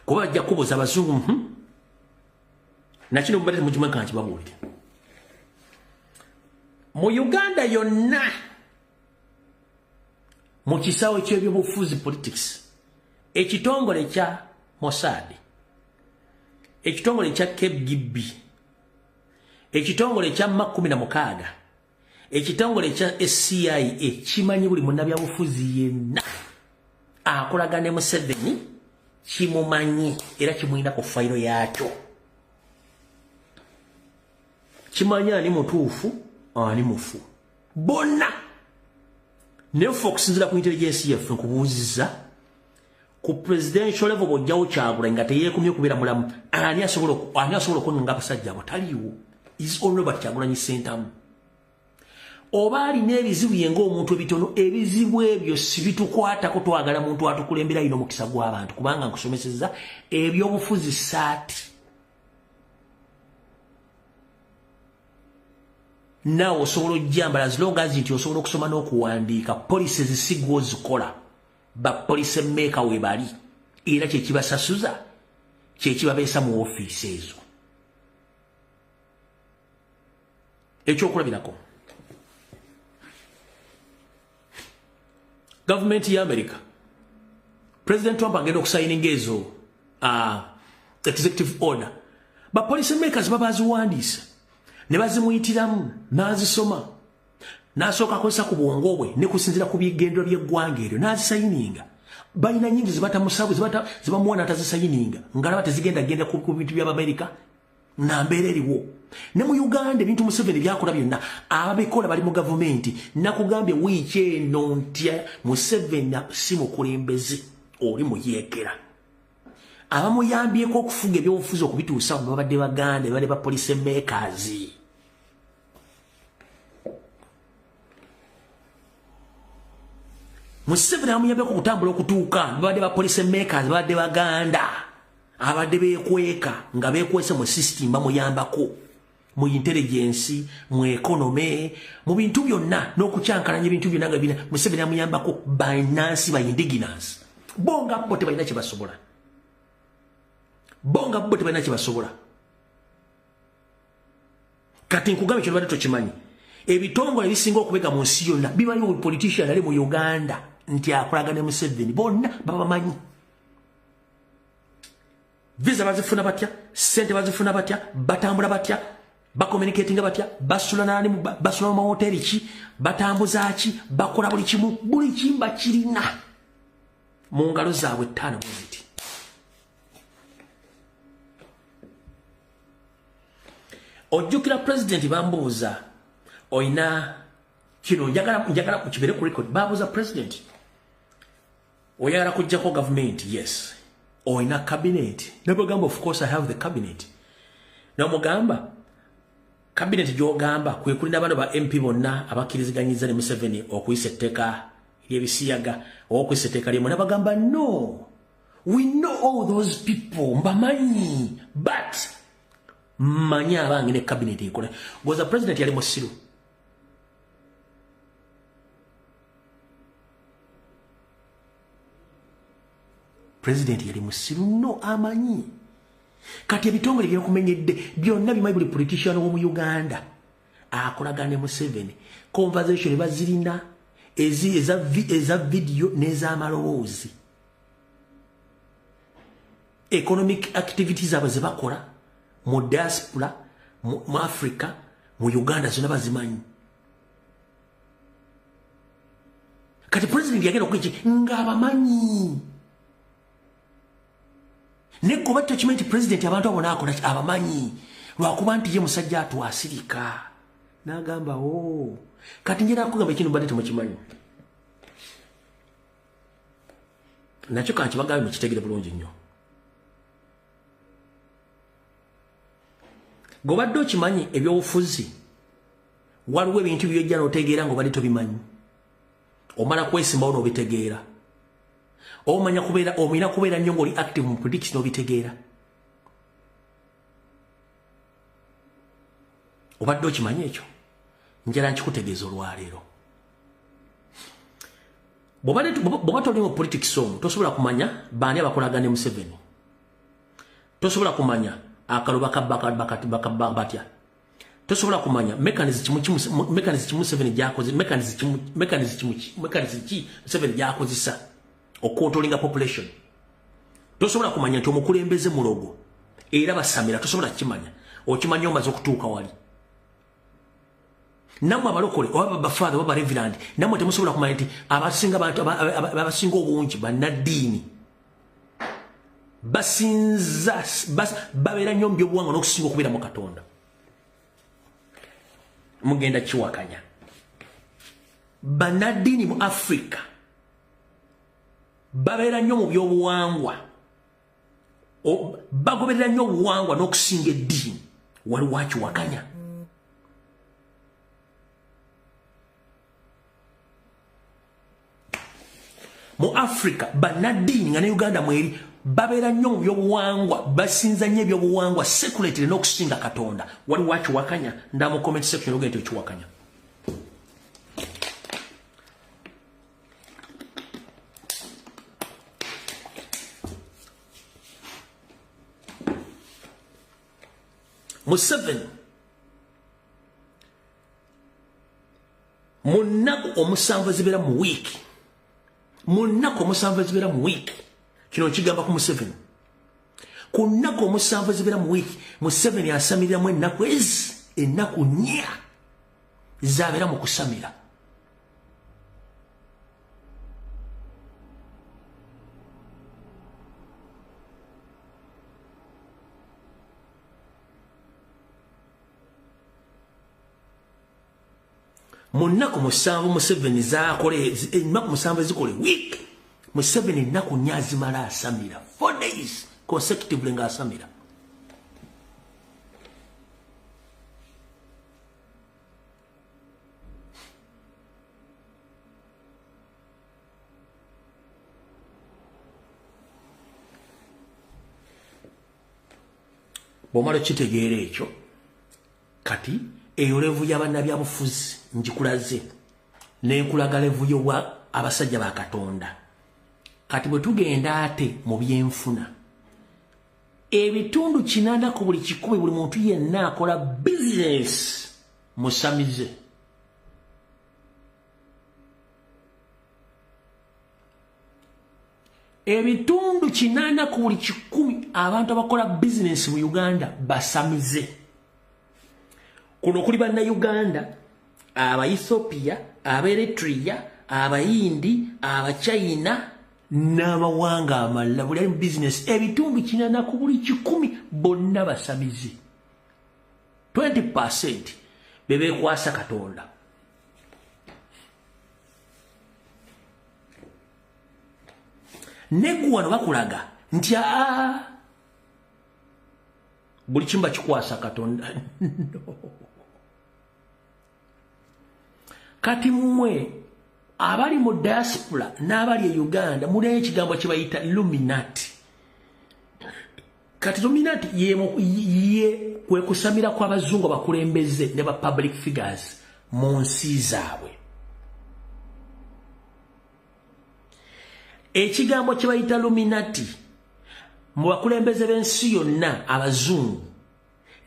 kuba bajja kubuuza abazungu nakino mubadde mugimaka nkibabuulire mu Uganda yonna mu kisaawe ky'ebyobufuzi politics ekitongole kya Mossad ekitongole kya KGB ekitongole kya 16 ekitongole kya CIA kimanyi buli munnabyabufuzi yenna akolagana ne Museveni kimumanyi era kimuyina ku fayiro yakyo kimanya ani mutuufu ani mufu bonna nefe okusinzira ku intelligence yaffe nkubuuzizza ku presidential level bw'ojjawo Kyagulanyi nga teyeekumye okubeera mulamu ani asobola okwenganga abasajja abo taliiwo. Is all Robert Kyagulanyi Sentamu. Oba alina ebizibu ye ng'omuntu ebitono ebizibu ebyo si bitukwatako twagala muntu atukulembera ino mukisa gw'abantu kubanga nkusomesezza ebyobufuzi saati. Nawe osobola ojjambala as long as nti osobola okusoma n'okuwandiika policies zisiggwa ozikola bapoliisi emmeeka we bali era kyekibasasuza kyekibabeesa mu ofiisi ezo. Ekyokulabirako government ya America President Trump agenda okusayininga ezo executive order bapoliisi makers babaziwandiisa ne bazimuyitiramu n'azisoma n'asooka akozesa ku bwongo bwe ne kusinzira ku bigendero by'eggwanga eryo n'azisayininga. Balina nyingi zibatamusabu zibamuwa n'atazisayininga ngalaba tezigenda genda ku bintu by'Amerika nambeera eriwo ne mu Uganda ebintu Museveni byakola byonna ababikola bali mu gavumenti nakugambye wiiki eno ntya Museveni si mukulembeze oli muyeekera abamuyambyeko okufuga ebyobufuzi okubituusa babadde baganda bale ba police makers Museveni amuyambyeko okutambula okutuuka babadde ba police makers babadde baganda abadde beekweka nga beekwese mu system bamuyambako mu intelligence mu economy mu bintu byonna n'okukyankalanya ebintu byonna nga bina Museveni amuyambako binance by indigenous bonga bo tebalina kye basobola kati nkugambe kino badde tokimanyi ebitongole ebisinga okubega mu nsi yonna bimanyi politician ali mu Uganda nti akolagana ne Museveni bonna babamanyi visa bazifuna batya sente bazifuna batya batambula batya bakommunicating batya basula nani basula mu hoteli ki batambuza ki bakola buli kimu buli kimba kirina mu ngalo zaabwe ttaano bwiti ojjukira president bambuuza oina kino njagala kukibere ku record bambuuza president oyagala kujjako government yes oina cabinet nabagamba of course I have the cabinet namugamba cabinet gyogamba kwe kulina bano ba MP bonna abakiriziganyiza ne Museveni okuyisa etteeka ly'ebisiyaga okuyisa etteeka ly'emu nabagamba no we know all those people mbamanyi but manyi abange ne cabinet ekola goza president yali musiru president yali musiru no amanyi kati ebitongole byokumenyedde byonna bimanyi buli politician wo mu Uganda akolagana ne Museveni conversation bazirina eza video n'ez'amalowoozi economic activities abaze bakola mu diaspora mu Africa mu Uganda zonna bazimanyi kati president yagenda okuki ng'abamanyi neko batto kimenti president abantu abona akola abamanyi lwakuba nti ye musajja atwasirika nagamba kati njera kugamba kino badde temukimanyi nakyo kanti bagambe mukitegere bulungi nnyo gobadde okimanyi ebyobufuzi waliwo ebintu byojja n'otegeera ng'obadde tobimanyi omala kwesimbawo n'obitegeera omanya kubeera nnyo ng'oli active mu prediction n'obitegeera obadde okimanyi ekyo njala nkikutegeeza olwaleero bw'oba toli mu politics omwo tosobola kumanya baani abakolagana ne Museveni tosobola kumanya akaloba bakabba batya tosobola kumanya mechanism Museveni gyakoze mechanism ki Museveni gyakozesa okontrolinga population tosobola kumanya nti omukulembeze mulogo era basamira tosobola kimanya okimanya omaze okutuuka wali namwe abalokole oba bafather oba reverend namwe temusobola kumanya nti abasinga obungi bannaddiini basinza babeera nnyo mu byobuwangwa n'okusinga okubeera mu Katonda mugenda kiwakanya bannaddiini mu Africa babeera nnyo mu byobuwangwa bagoberera nnyo obuwangwa n'okusinga eddiini waliwo akiwakanya mu Africa bannaddiini nga ne Uganda mweri babeera nnyo mu byobuwangwa basinza nnyo ebyobuwangwa secularity n'okusinga Katonda waliwo akiwakanya nda mu comment section ogenda ekiwakanya Museveni munaku omusanvu ezibeera mu wiiki kino nkigamba ku Museveni ku nnaku omusanvu ezibeera mu wiiki Museveni asamiriramu ennaku ezi ennaku 4 zabeera mu kusamira Munnaku musanvu Museveni zakole ennaku musanvu ezikole week Museveni ennaku nnya azimala asamira 4 days consecutively nga asamira. Bomalo kitegeera ekyo kati eyo levu y'abannabyabufuzi njikulaze n'enkulaga levu y'owa abasajja ba Katonda. Kati bwe tugenda ate mu byenfuna ebitundu 80 ku buli 100 buli muntu yenna akola business musamize. Ebitundu 80 ku buli 100 abantu abakola business mu Uganda basamize. Kuno kuli banna Uganda, aba Ethiopia, aba Eritrea, aba Hindi, aba China n'amawanga amalala buli business ebitundu 80 ku buli 100 bonna basamize. 20% bebe kwasa Katonda. Neguwano bakulaga nti buli kimba kikwasa Katonda. No. Kati mmwe abali mu diaspora n'abali e Uganda muli ekigambo kye bayita Illuminati. Kati Illuminati ye kwe kusamira kw'abazungu abakulembeze ne ba public figures mu nsi zaabwe. Ekigambo kye bayita Illuminati mu bakulembeze b'ensi yonna abazungu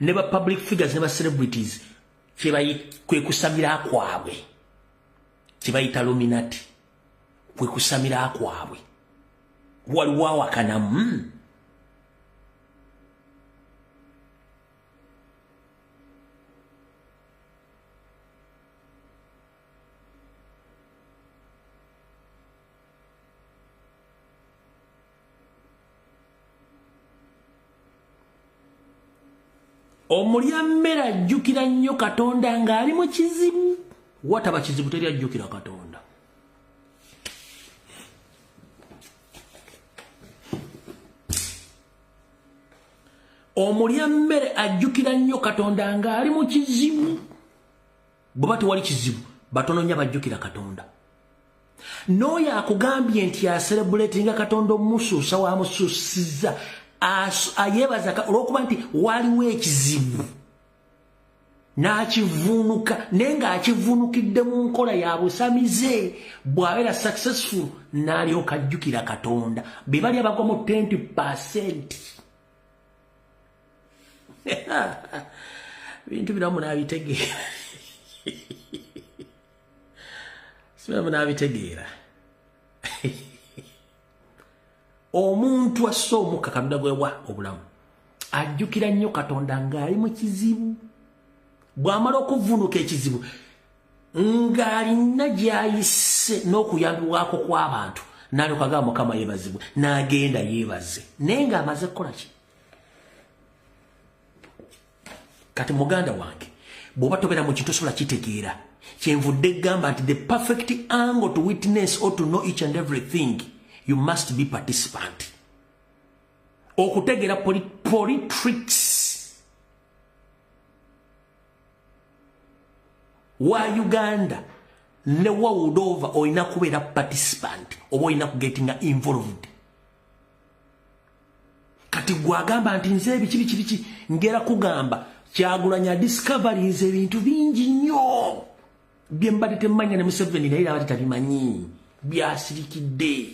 ne ba public figures ne ba celebrities kwe kusamira kwabwe. Kibayita Illuminati kwe kusamira kwabwe. Waliwo awakanamu. Omulyammera ajjukira nnyo Katonda ng'ali mu kizibu. Wataba kizibu teri ajjukira Katonda. Omulyammere ajjukira nnyo Katonda ng'ali mu kizibu. Bw'oba tewali kizibu batono nnyo bajjukira Katonda. N'oyo akugambye nti acelebratinga Katonda omusuusa wamusuusiza ayebaza olw'okuba nti waliwo ekizibu n'akivuunuka naye ng'akivunukidde mu nkola ya busamize bw'abeera successful n'alyoka ajjukira Katonda. Be bali abagwa mu 20%. Bintu biramu n'abitegeera. Sibiramu n'abitegeera. Omuntu asso omukka Katonda gwewa obulamu ajjukira nnyo Katonda ng'ali mu kizibu. Bw'amala okuvunuka ekizibu ng'alina gy'ayise n'okuyambibwako kw'abantu n'alyoka agamba Mukama yeebazibwe n'agenda yeebaze naye ng'amaze kukola ki? Kati muganda wange bw'oba tobeera mu kintu osobola kitegeera kyenvudde gamba nti the perfect angle to witness or to know each and everything you must be participant. Okutegeera politics wa Uganda ne wa Moldova oyina kubeera participant oba oyina kugetinga involved. Kati gwagamba nti nze biki ngera kugamba Kyagulanyi discoveries ebintu bingi nnyo bye mbadde temmanya ne Museveni naye abadde tabimanyi byasirikidde.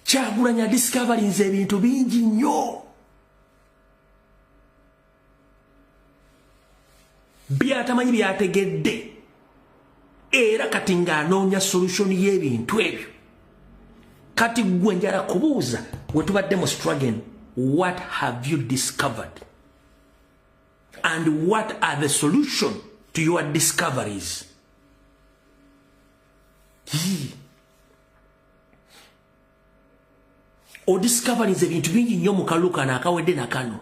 Kyagulanyi discoveries ebintu bingi nnyo byatamanyi byategedde era kati ng'anoonya solution y'ebintu ebyo. Kati gwe njala kubuuza we tubadde mu struggle, what have you discovered and what are the solution to your discoveries? O discoveries ebintu bingi nnyo mu kaluka n'akawedde na kano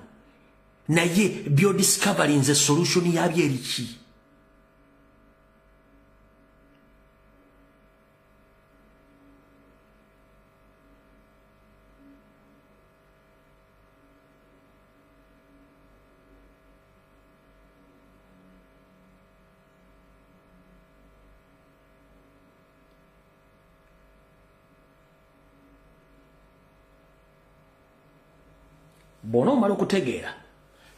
naye biodiscovery nze solution yabyo eriki bono omala okutegeera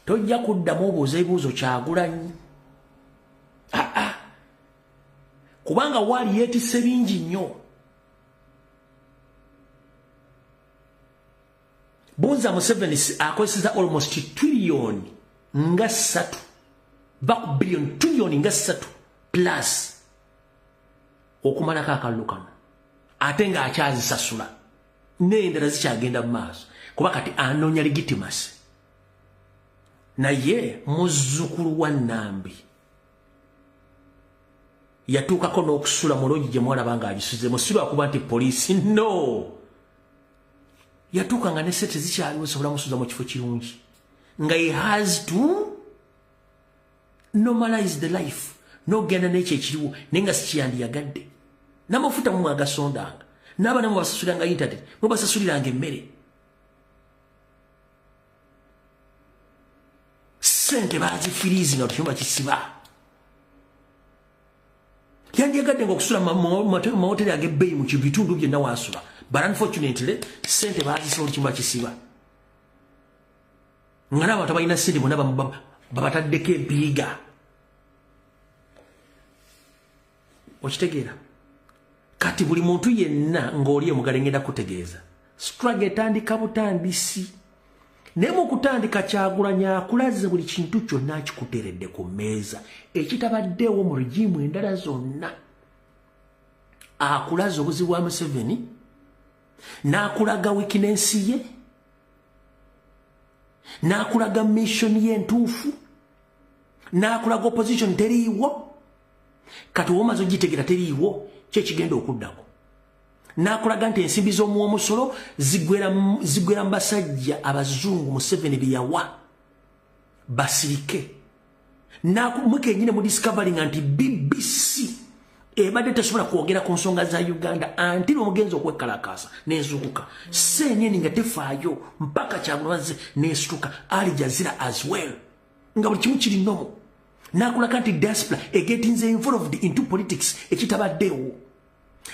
tojja kuddamu obuuza ebibuuzo Kyagulanyi kubanga waali yeetisse bingi nnyo Bunza Museveni akozeseza almost trillion nga 3 back billion trillion nga 3 plus okumalako akalulu kano ate nga akyazisasula n'endala zikyagenda mu maaso kuba kati anoonya legitimacy naye muzzukulu wa Nambi yatuukako n'okusula mu logi gye mwalaba nga agisuze musula kuba nti poliisi no yatuuka nga ne sente zikyaliwo sobola musuza mu kifo kirungi nga he has to normalize the life n'ogenda n'ekyo ekiriwo naye nga sikiyandiyagadde n'amafuta mu mwagasondanga n'abaana mubasasuliranga internet mubasasuliranga emmere sente bazifiriizi nga tukyumba kisiba yandiyagadde nga okusula mu hoteli ag'ebbeeyi mu bitundu byonna waasula but unfortunately sente bazisiba olukyumba kisiba nga n'abantu abalina sente bonna babataddeko ebiiga okitegeera kati buli muntu yenna ng'oli omugale ngenda kutegeeza struggle etandika butandisi naye mu kutandika Kyagulanyi akulaze buli kintu kyonna akikuteeredde ku mmeeza ekitabaddeewo mu regimu endala zonna akulaze obuzibu bwa Museveni n'akulaga weakness ye n'akulaga mission ye entuufu n'akulaga opposition teriiwo kati womaze ogitegeera teriiwo kyekigenda okuddako n'akulaga nti ensimbi z'omuwomusolo zigwera mu basajja abazungu Museveni bye yawa basirike mukenyine mu discovering nti BBC ebadde tesobola kwogera ku nsonga za Uganda anti omugenzi okwekalakaasa n'ezuukuka senyeni nga tefaayo mpaka Kyagulanyi n'esituka Al Jazeera as well nga buli kimu kiri nomo n'akulaga nti diaspora egetinze involved into politics ekitabaddeewo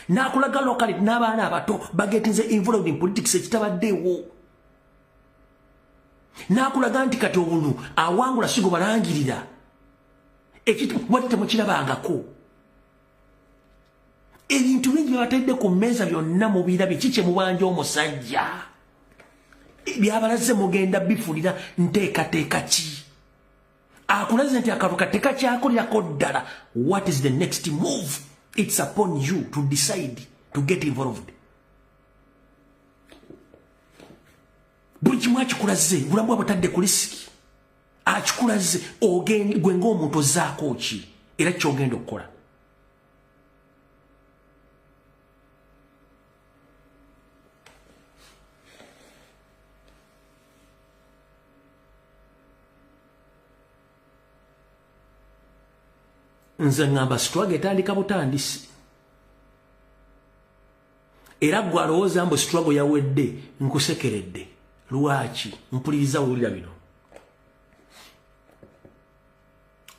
n'akulaga locally n'abaana abato bagetinze involved in politics ekitabaddeewo n'akulaga nti kati obunu awangula sigo balangirira wati temukirabangako ebintu bingi byabatadde ku mmeeza byonna mubirabye kiki mubanja omusajja byabalaze mugenda bifulira nteekateeka ki akulaze nti akaruka tekakyakolirako ddala what is the next move it's upon you to decide to get involved buli kimu akikulaze bulamu bwabutadde ku risiki akikulaze gwe ng'omuntu ozaako ki era kyogenda okukola nze ngamba struggle etandika butandisi era gwe alowooza mbu struggle yawedde nkusekeredde lwaki mpuliriza wulira bino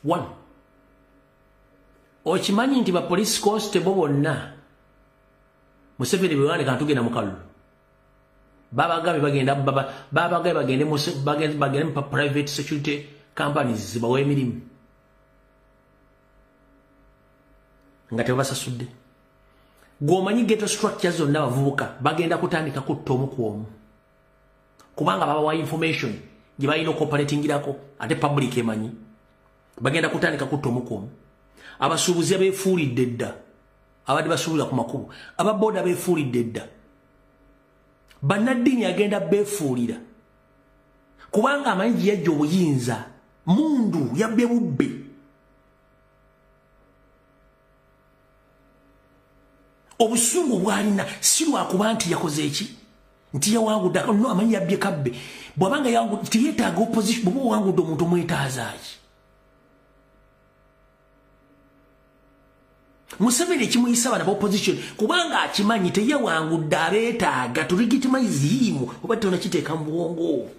1 okimanyi nti bapolice constable bonna Museveni bwe wandika ntugenda mu kalulu babagambye bagende mu private security companies zibawa emirimu nga tebasasudde gwomanyi ghetto structures zonna bavubuka bagenda kutandika kutta omu ku omu kubanga babawa information gye balina okoperatingirako ate public emanyi bagenda kutandika kutta omu ku omu abasuubuzi abeefuulidde dda abadde basuubira ku makubo ababooda beefuulidde dda bannaddiini agenda beefuulira kubanga amanyi gye yajja obuyinza mundu yabbe bubbe obusungu bwalina si lwakuba nti yakoze eki nti yawangudde no amanyi yabbye kabbe bwabanga yawangudde tiyetaaga opposition bw'oba wangudde omuntu omwetaazaaki Museveni ekimuyisa bana ba opposition kubanga akimanyi teyawangudde abeetaaga to legitimize him oba tonakiteeka mu bwongo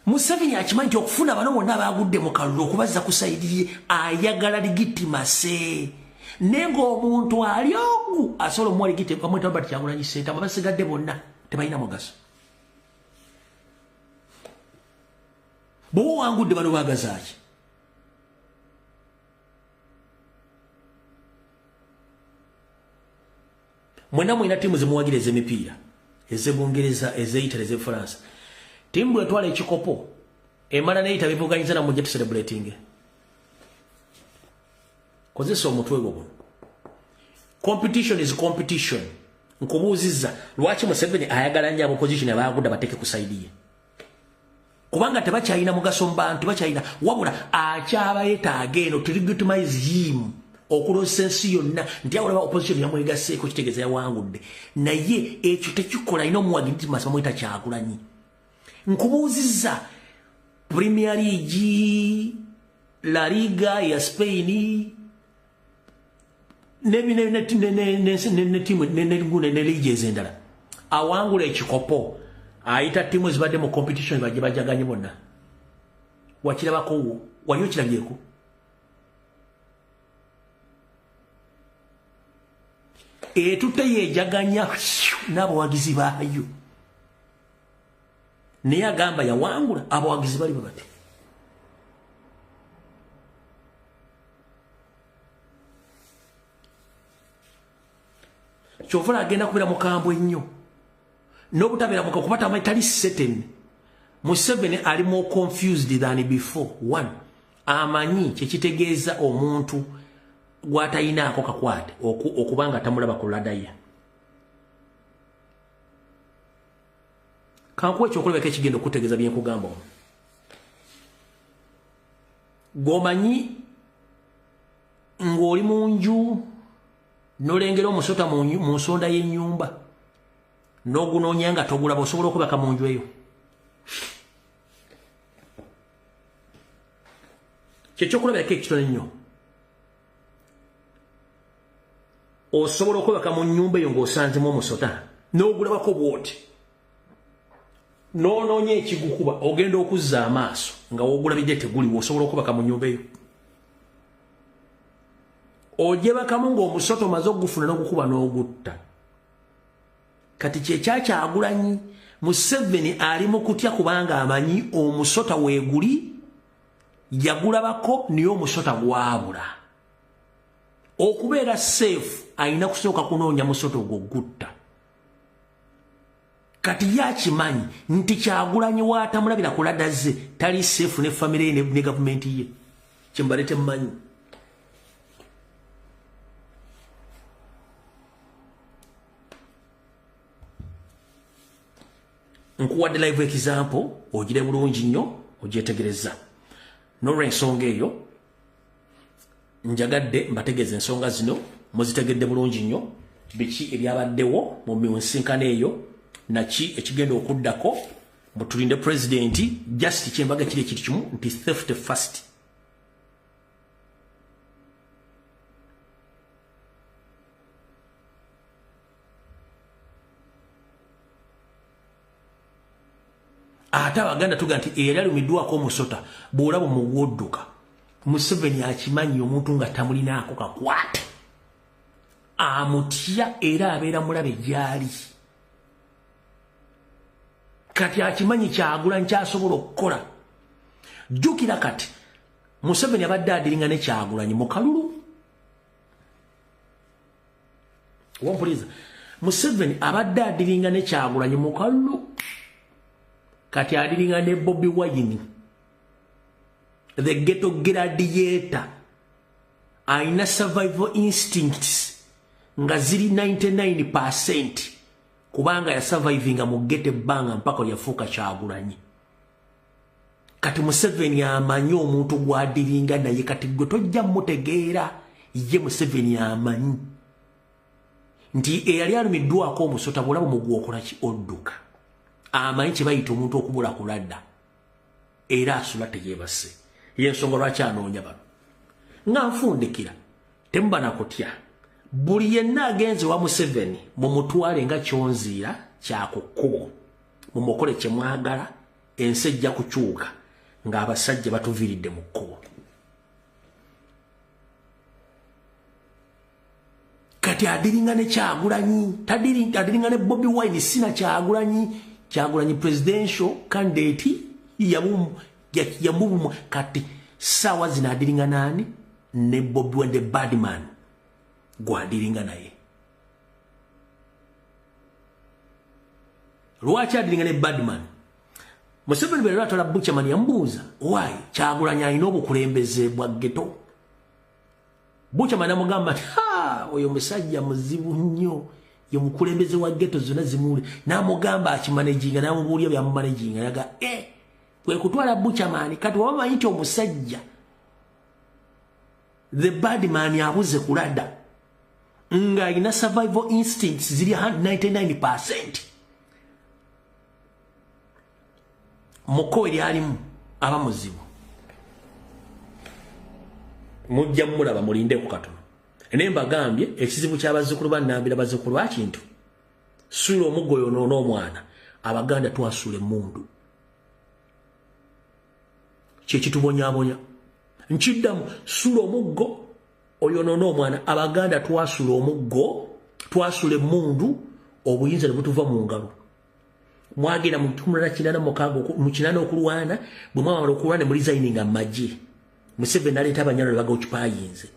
Museveni akimanyi nti okufuna bano bonna abaagudde mu kalulu okubazza ku sayidi ye ayagala legitimase nenga omuntu ali ogu asobola omuwa legitime kamweta Robert Kyagulanyi Ssentamu abasigadde bonna tebalina mugaso bw'oba wangudde bano baagazaaki Mwena mwina timu zimuwagira ez'emipiira ez'Ebungereza ez'Italy ez'Efaransa timu bwetwala ekikopo emala n'eyita bivuganyiza namujja tucelebrating kozesa omutwe gwo competition is competition nkubuuzizza lwaki Museveni ayagala nnyo opposition abaagudde bateeke ku sayidi ye kubanga tebakyalina mugaso mu bantu bakyalina wabula akyabayetaaga eno to legitimize him okulosa ensi yonna nti awulaba opposition yamwegaseeko kitegeeza yawangudde naye ekyo tekikola ina omuwagiriti masa bamweta Kyagulanyi nkubuuzizza Premier League La Liga ya Spain ne timu ne ligi ezendala awangula ekikopo ayita timu ezibadde mu competition bajje bajaganye bonna wakirabako waliyo kirabyeko tuteyejaganya n'abawagizi baayo naye agamba yawangula abawagizi bali bati kyovula agenda kubeera mukambwe ennyo n'obutabeera muka kubata amatali certain Museveni ali more confused than before one amanyi kyekitegeeza omuntu gwatayinaako kakwate okubanga tamulaba ku ladaya kankuwa ekyokulabako ekigenda okutegeeza byenkugamba ono gomanyi ng'oli mu nju n'olengera omusota mu nsonda y'ennyumba n'ogunoonya nga togulaba osobola okubaka mu nju eyo kyekyokulabako ekitono ennyo osobola okwebaka mu nnyumba eyo ng'osanzemu omusota n'ogulabako bw'oti n'onoonya ekigukuba ogenda okuzza amaaso nga wogulabidde teguliwo osobola okwebaka mu nnyumba eyo ogyebakamu ng'omusota omaze okugufuna n'ogukuba n'ogutta kati Kyagulanyi Museveni ali mu kutya kubanga amanyi omusota weeguli yagulabako niyo omusota gwabula okubeera safe ayina kusooka kunoonya musota ogwo gutta kati yakimanyi nti Kyagulanyi waatamulabira ku ladda ze tali safe ne famire ye ne gavumenti ye kyembale temmanyi nkuwadde live example ogire bulungi nnyo ogyetegereza n'olw'ensonga eyo njagadde mbategeeza ensonga zino muzitegedde bulungi nnyo biki ebyabaddewo mu miwunsinkano eyo naki ekigenda okuddako mutulinde pulezidenti just kyembaga kiri ekiri kimu nti theft first ate abaganda tuga nti era lumiddwako omusota bw'olaba muwodduka Museveni akimanyi omuntu nga tamulinaako kakwate amutya era abeera mulabe gyali kati akimanyi Kyagulanyi kyasobola okukola jjukira kati Museveni abadde adiringa ne Kyagulanyi mu kalulu wampuliza Museveni abadde adiringa ne Kyagulanyi mu kalulu kati adiringa ne Bobi Wine the ghetto gladiator aina survival instincts nga ziri 99% kubanga ya survivinga mu ghetto banga mpaka yafuuka Kyagulanyi kati Museveni amanyi omuntu gwadiringa naye kati gwe tojja mutegeera ye Museveni amanyi nti eyali alumiddwako omusota bwolaba omugwa okola ki odduka amanyi kye bayita omuntu okubula kuladda era asula teyeebase yensonga lwaki anoonya bano nga nfundikira temuba nakutya buli yenna agenze wa Museveni mumutwale nga kyonziira kyakukkubo mumukole kye mwagala ensi ejja kukyuka ng'abasajja batuviiridde mu kkubo kati adiringa ne Kyagulanyi adiringa ne Bobi Wine sina Kyagulanyi presidential candidate yamubumu kati sawa zina adiringa nani ne Bobi Wine the bad man gwa adiringa naye lwaki adiringa ne bad man Museveni bwe lwatala Buchaman yambuuza why Kyagulanyi alina obukulembeze bwa ghetto Buchaman amugamba oyo musajja muzibu nnyo ye mukulembeze wa ghetto zonna zimuli n'amugamba akimanejinga n'amubuulya byamumanejinga yaga kwe kutwala Buchaman kati wabamanyi nti omusajja the bad man abuze kulada nga ina survival instincts ziri 99%. Moko eri alimu aba muzibu mujja mulaba mulinde ku katono enemba gambye ekizibu ky'abazzukulu bannambira bazzukulu akintu sula omuggo yonoona omwana abaganda twasula emmundu kyekitubonyabonya nkiddamu sula omuggo oyonoona omwana abaganda twasula omuggo twasula emmundu obuyinza ne butuva mu ngalo mwagenda mu 1996 mu kinana okulwana bwe mwamala okulwana mu resigninga amagye Museveni naleeta abanyalo ne baga okipayinze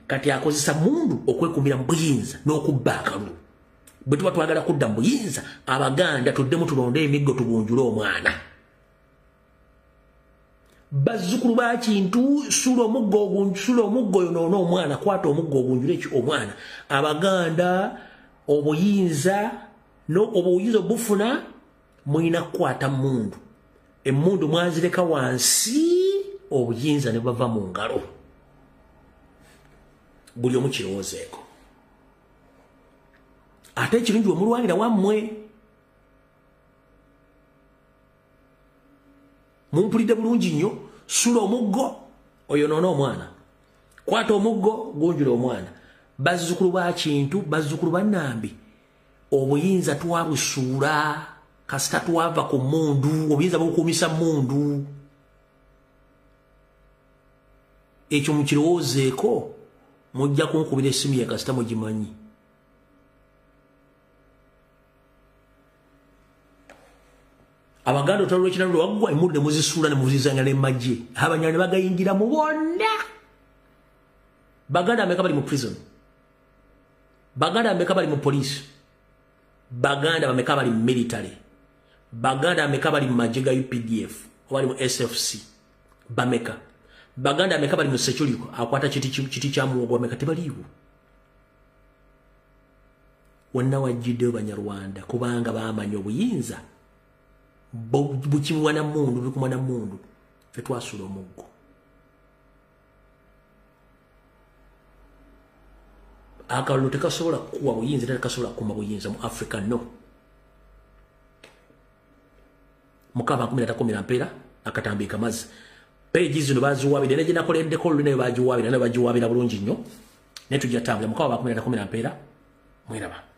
kati akozesa mundu okwekumira mu buyinza n'okubba akalulu bwe tuba twagala kudda mu buyinza abaganda tuddemu tulonde emiggo tugunjule omwana bazzukulu ba kintu sula omuggo yonoona omwana kwata omuggo ogunjule omwana abaganda obuyinza obufuna mwina kukwata mundu emmundu mwazireka wansi obuyinza ne bava mu ngalo buli omu kirowoozeeko ate ekirungi omulwanira wammwe mumpulidde bulungi nnyo sula omuggo oyonoona omwana kwata omuggo gunjula omwana bazzukulu ba kintu bazzukulu bannambi obuyinza twabusuula kasita twava ku mundu obuyinza bukuumisa mundu ekyo mukirowoozeeko mujja kunkubira essimu ya kasita mugimanyi abaganda otwalwa ekiralo waggwa emmundu ne muzisuula ne muzizanga n'emagye abanyala ne bagayingira mu bonna baganda ameka bali mu prison baganda ameka bali mu police baganda bameka bali mu military baganda ameka bali mu magye ga UPDF bali mu SFC bameka baganda ameka bali mu security akwata kiti kya muwogo ameka tebaliiwo wonna wajjiddeyo banyarwanda kubanga baamanya obuyinza bukimuwana mundu bikumwana mundu fetwasula omuggo akalulu tekasobola kuwa buyinza tekasobola kuma buyinza mu Africa no mukaba 13 mpera akatambika mazi page zino baziwabira ne ginakoleddeko lunayo bajiwabira ne bajiwabira bulungi nnyo ne tujja tambula mukaba 13 mpera mwiraba